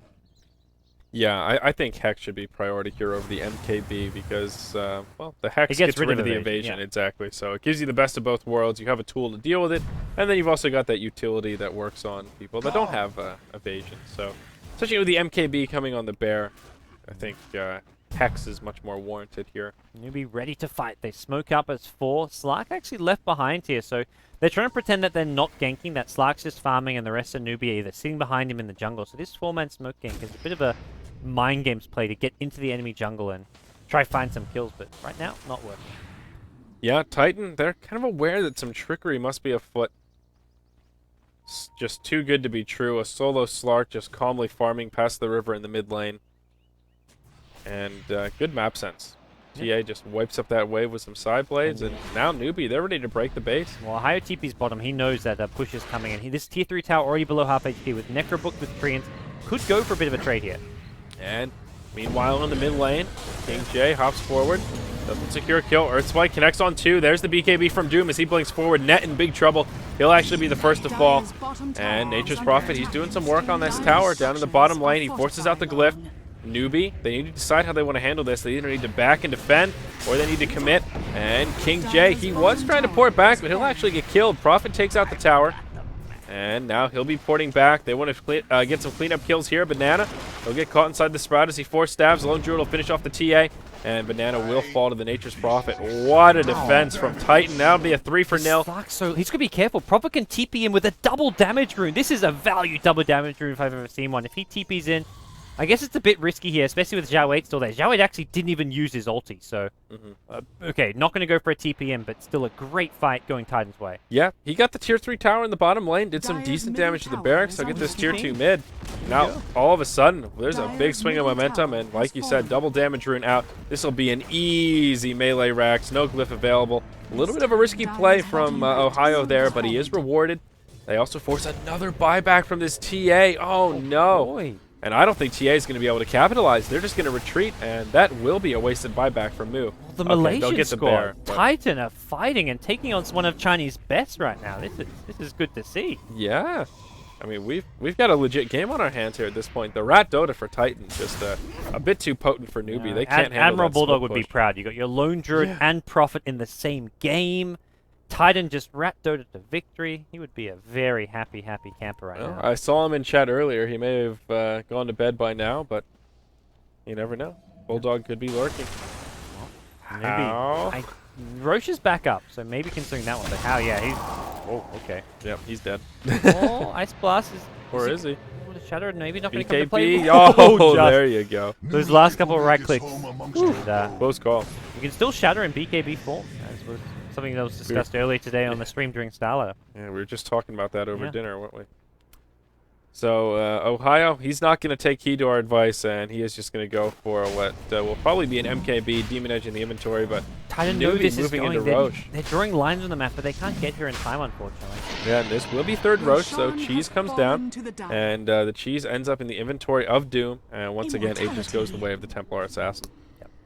Yeah, I think Hex should be priority here over the MKB because, well, the Hex It gets rid of the evasion, yeah. exactly. So it gives you the best of both worlds. You have a tool to deal with it, and then you've also got that utility that works on people that don't have evasion. So, especially with the MKB coming on the bear, I think Hex is much more warranted here. Newbee ready to fight. They smoke up as 4. Slark actually left behind here, so they're trying to pretend that they're not ganking, that Slark's just farming and the rest of Newbee are either sitting behind him in the jungle. So this 4-man smoke gank is a bit of a mind games play to get into the enemy jungle and try find some kills, but right now, not working. Yeah, Titan, they're kind of aware that some trickery must be afoot. It's just too good to be true. A solo Slark just calmly farming past the river in the mid lane. And good map sense. TA just wipes up that wave with some side blades, and now Newbee, they're ready to break the base. Well, Hayo TP's bottom. He knows that a push is coming, and this tier 3 tower already below half HP with Necrobook with Treants could go for a bit of a trade here. And meanwhile in the mid lane, King J hops forward, doesn't secure a kill. Earthspike connects on 2. There's the BKB from Doom as he blinks forward. Net in big trouble. He'll actually be the first to fall. And Nature's Prophet, he's doing some work on this tower down in the bottom lane. He forces out the glyph. Newbee, they need to decide how they want to handle this. They either need to back and defend, or they need to commit. And King J, he was trying to port back, but he'll actually get killed. Prophet takes out the tower. And now he'll be porting back. They want to get some cleanup kills here. Banana, he'll get caught inside the sprout as he force stabs. Lone Druid will finish off the TA. And Banana will fall to the Nature's Prophet. What a defense from Titan. That'll be a 3-for-0. So he's going to be careful. Prophet can TP in with a double damage rune. This is a value double damage rune if I've ever seen one. If he TPs in, I guess it's a bit risky here, especially with Zhao 8 still there. Zhao 8 actually didn't even use his ulti, so... okay, not going to go for a TPM, but still a great fight going Titan's way. Yeah, he got the tier 3 tower in the bottom lane, did some decent damage to the barracks. I'll get this tier 2 mid. Now, all of a sudden, there's a big swing of momentum, and like you said, double damage rune out. This will be an easy melee Rax, no glyph available. A little bit of a risky play from Ohio there, but he is rewarded. They also force another buyback from this TA. Oh, no. Boy. And I don't think TA is going to be able to capitalize. They're just going to retreat, and that will be a wasted buyback from Mu. The Okay, Malaysian they'll get the squad, bear, but- Titan are fighting and taking on one of Chinese best right now. This is good to see. Yeah. I mean, we've got a legit game on our hands here at this point. The Rat Dota for Titan, just a bit too potent for Newbee. They can't handle Admiral that Bulldog smoke would be push. proud. You got your Lone Druid and Prophet in the same game. Titan just Rat Dota to victory. He would be a very happy camper right now. I saw him in chat earlier. He may have gone to bed by now, but you never know. Bulldog could be lurking. How? Roche is back up, so maybe considering that one. But how? Yeah, he's... Oh, okay. Yep, he's dead. Oh, Ice Blast is... Or is he? Shadow maybe not going to come to play. BKB. Oh, just there you go. those last couple of right clicks. And, Close call. you can still shatter in BKB form, as was something that was discussed earlier today on the stream during Starlight. Yeah, we were just talking about that over Yeah. dinner, weren't we? So, Ohio, he's not going to take heed to our advice, and he is just going to go for what will probably be an MKB, Demon Edge in the inventory, but Titan know Newbee this is moving going. into Roche. They're drawing lines on the map, but they can't get here in time, unfortunately. Yeah, and this will be third Roche, so Cheese comes down, To the dark. and the Cheese ends up in the inventory of Doom, and once again, Aegis goes the way of the Templar Assassin.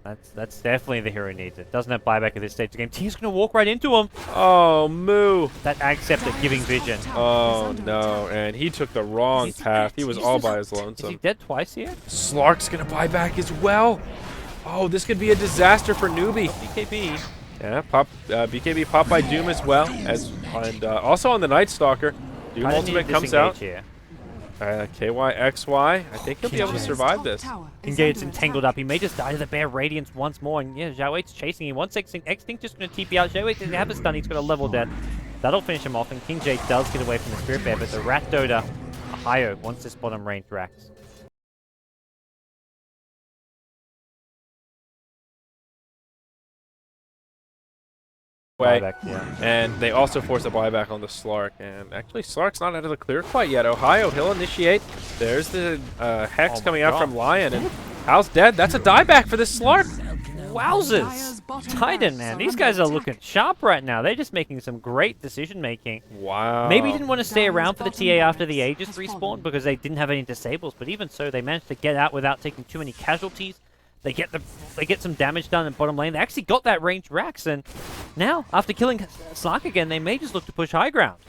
Yep, that's definitely the hero he needs. It doesn't have buyback at this stage of the game. T's going to walk right into him. Oh, Moo! That Ag Scepter giving vision. Oh, no, and he took the wrong path. He was all by his Is he lonesome. dead twice here? Slark's going to buy back as well. Oh, this could be a disaster for Newbee. BKB. Yeah, BKB pop by Doom as well, and also on the Night Stalker. Doom Titan Ultimate need comes disengage out. here. KYXY. I think he'll be able to survive this. Kingate's entangled up. He may just die to the Bear Radiance once more. And yeah, Zhao 8's chasing him. Once Extinct just going to TP out. Zhao 8 doesn't have a stun. He's got a level dead. That'll finish him off. And King J does get away from the Spirit Bear. But the Rat Dota, Ohio, wants this bottom range Rax. Buyback, yeah. And they also force a buyback on the Slark. And actually, Slark's not out of the clear quite yet. Ohio, he'll initiate. There's the Hex Oh coming my out God. from Lion. And Hal's dead. That's a dieback for this Slark. Wowzers! Dyer's bottom Titan, barracks man, are these under guys are attack. looking sharp right now. They're just making some great decision making. Wow. Maybe didn't want to stay Dyer's around for the bottom TA after the barracks Aegis has respawn fallen. because they didn't have any disables, but even so, they managed to get out without taking too many casualties. They get some damage done in bottom lane. They actually got that ranged Rax, and now, after killing Slark again, they may just look to push high ground.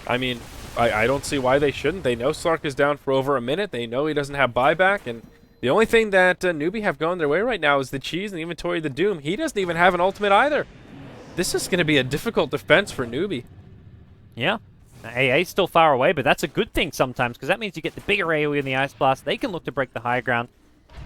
I mean, I don't see why they shouldn't. They know Slark is down for over a minute. They know he doesn't have buyback, and the only thing that Newbee have going their way right now is the cheese and the inventory of the Doom. He doesn't even have an ultimate either. This is going to be a difficult defense for Newbee. Yeah. AA's still far away, but that's a good thing sometimes, because that means you get the bigger AoE in the Ice Blast. They can look to break the high ground.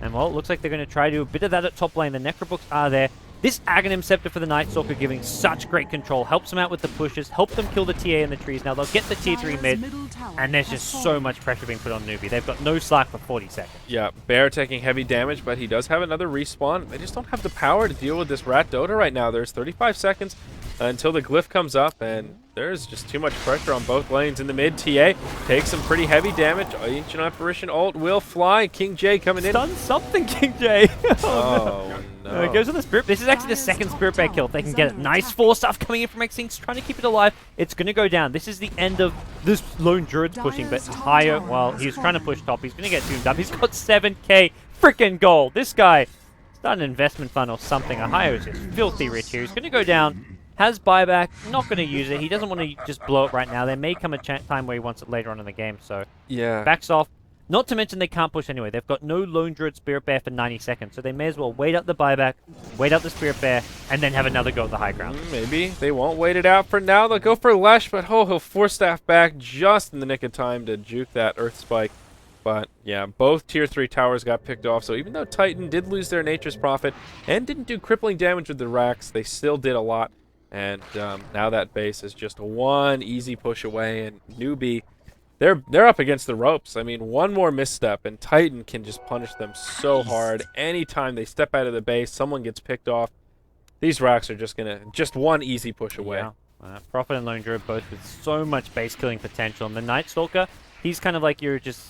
And, well, it looks like they're going to try to do a bit of that at top lane. The Necrobooks are there. This Aghanim Scepter for the Night Stalker giving such great control. Helps them out with the pushes. Help them kill the TA in the trees. Now, they'll get the tier 3 Dyer's mid. middle tower And there's has just so fallen. much pressure being put on Newbee. They've got no slack for 40 seconds. Yeah, Bear taking heavy damage, but he does have another respawn. They just don't have the power to deal with this Rat Dota right now. There's 35 seconds until the glyph comes up, and there's just too much pressure on both lanes. In the mid, TA takes some pretty heavy damage. Ancient Apparition ult will fly. King J coming in. Done something, King J. Oh, no. It goes on the Spirit. This is actually the second Spirit Bear kill. If they can get it. Nice 4 stuff coming in from Xinx, trying to keep it alive. It's going to go down. This is the end of this Lone Druid's pushing, but higher. Well, he was trying to push top. He's going to get doomed up. He's got 7k freaking gold. This guy started an investment fund or something. Ahio is just filthy rich here. He's going to go down. Has buyback. Not going to use it. He doesn't want to just blow it right now. There may come a time where he wants it later on in the game. So Yeah. backs off. Not to mention they can't push anyway. They've got no Lone Druid Spirit Bear for 90 seconds, so they may as well wait out the buyback, wait out the Spirit Bear, and then have another go at the high ground. Maybe they won't wait it out for now. They'll go for Lesh, but he'll force staff back just in the nick of time to juke that Earth Spike. But yeah, both tier 3 towers got picked off, so even though Titan did lose their Nature's Prophet and didn't do crippling damage with the Rax, they still did a lot. And now that base is just one easy push away, and Newbee, they're up against the ropes. I mean, one more misstep, and Titan can just punish them so hard. Anytime they step out of the base, someone gets picked off. These racks are just one easy push away. Yeah. Prophet and Lone Druid both with so much base killing potential. And the Night Stalker, he's kind of like you're just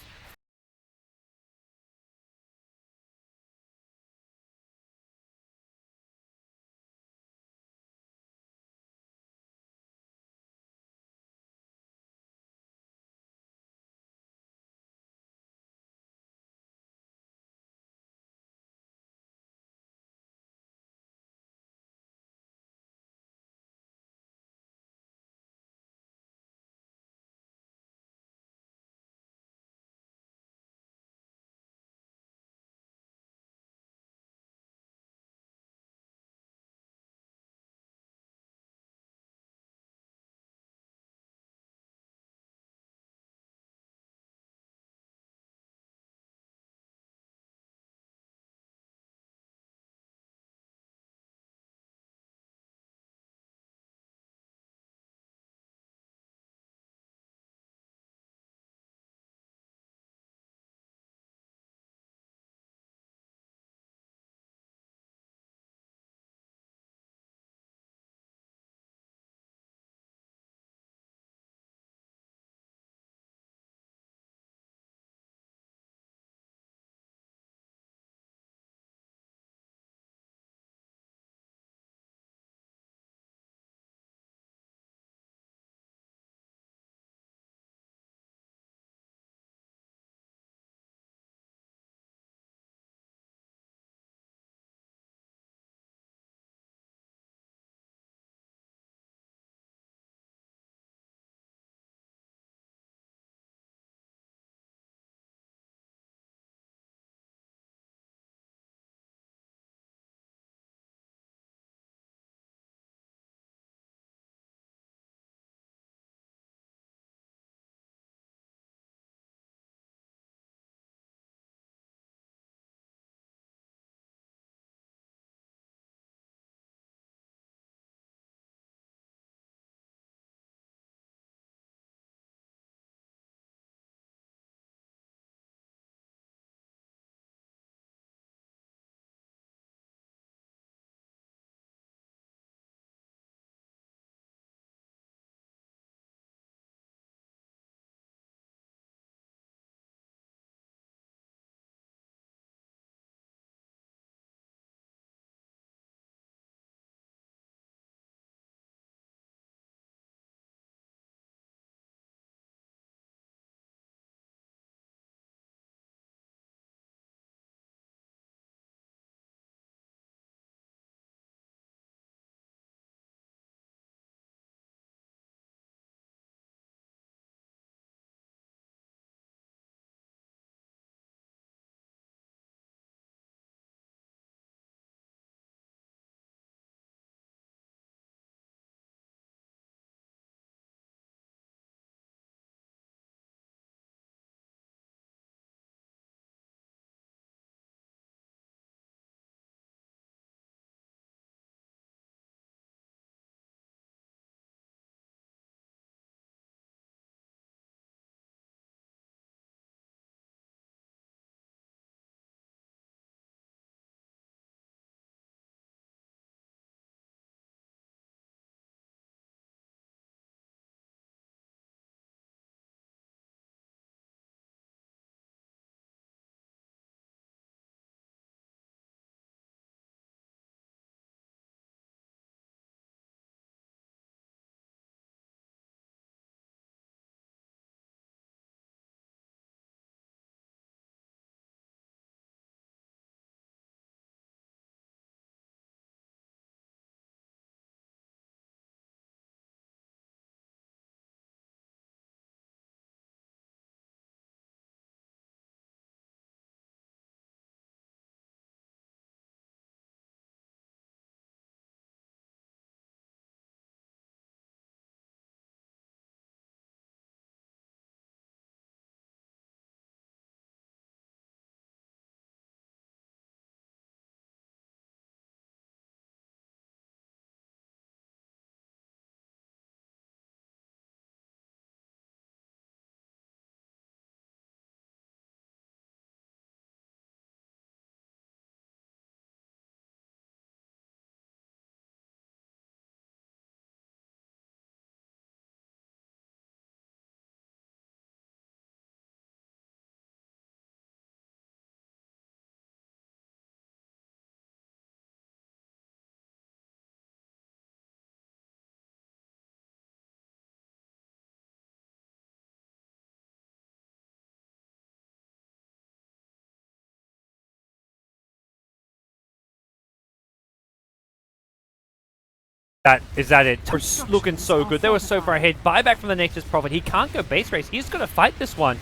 Is that it? We're looking so good. They were so far ahead. Buyback from the Nature's Prophet. He can't go base race. He's got to fight this one.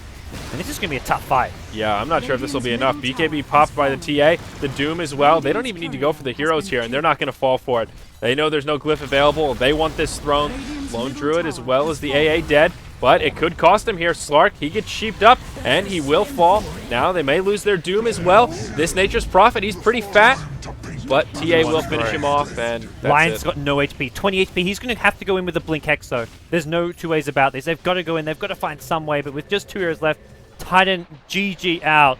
And this is going to be a tough fight. Yeah, I'm not sure if this will be enough. BKB popped by the TA, the Doom as well. They don't even need to go for the heroes here, and they're not going to fall for it. They know there's no glyph available. They want this throne. Lone Druid as well as the AA dead, but it could cost him here. Slark, he gets sheeped up, and he will fall. Now they may lose their Doom as well. This Nature's Prophet, he's pretty fat, but TA will finish him off, and that's Lion's it. got no HP, 20 HP. He's going to have to go in with the Blink Hex, though. There's no two ways about this. They've got to go in. They've got to find some way, but with just 2 heroes left, Titan GG out.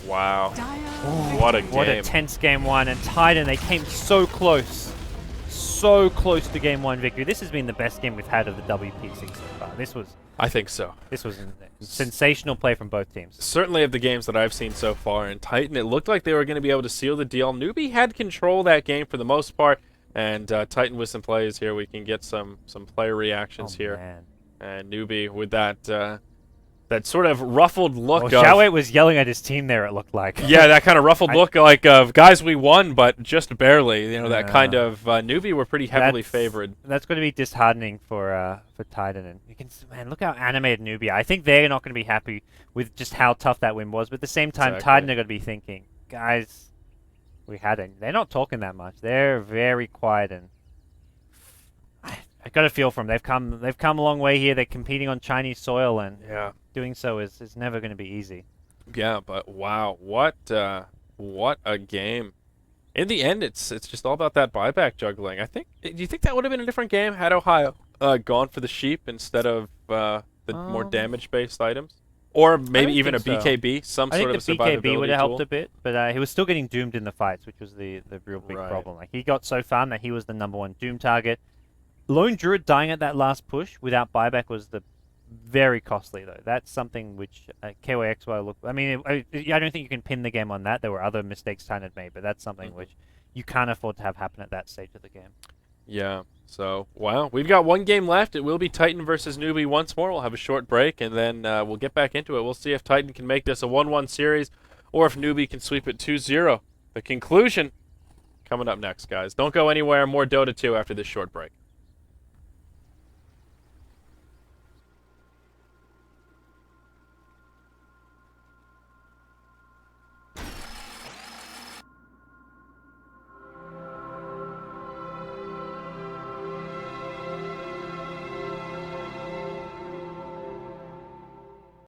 Wow. Dire What a game. What a tense game 1. And Titan, they came so close. So close to game 1 victory. This has been the best game we've had of the WPC so far. I think so. This was sensational play from both teams. Certainly of the games that I've seen so far in Titan, it looked like they were going to be able to seal the deal. Newbee had control that game for the most part, and Titan with some plays here. We can get some player reactions here. Man. And Newbee with that that sort of ruffled look Well, of... Xiaowei was yelling at his team there, it looked like. Yeah, that kind of ruffled look like of, guys, we won, but just barely. You know, that kind of... Newbee were pretty heavily favored. That's going to be disheartening for Titan. And you can, man, look how animated Newbee are. I think they're not going to be happy with just how tough that win was. But at the same time, Titan are going to be thinking, guys, we had it. They're not talking that much. They're very quiet, and I got a feel from them. They've come a long way here. They're competing on Chinese soil, and doing so is never going to be easy. Yeah, but wow, what a game. In the end, it's just all about that buyback juggling. Do you think that would have been a different game had Ohio gone for the sheep instead of the more damage-based items? Or maybe even a BKB, some sort of survivability I think the BKB would have helped tool? a bit, but he was still getting doomed in the fights, which was the real big problem. Like, he got so farmed that he was the #1 doom target. Lone Druid dying at that last push without buyback was very costly, though. That's something which KYXY look. I mean, I don't think you can pin the game on that. There were other mistakes Titan had made, but that's something which you can't afford to have happen at that stage of the game. Yeah. So, wow, we've got one game left. It will be Titan versus Newbee once more. We'll have a short break, and then we'll get back into it. We'll see if Titan can make this a 1-1 series, or if Newbee can sweep it 2-0. The conclusion coming up next, guys. Don't go anywhere. More Dota 2 after this short break.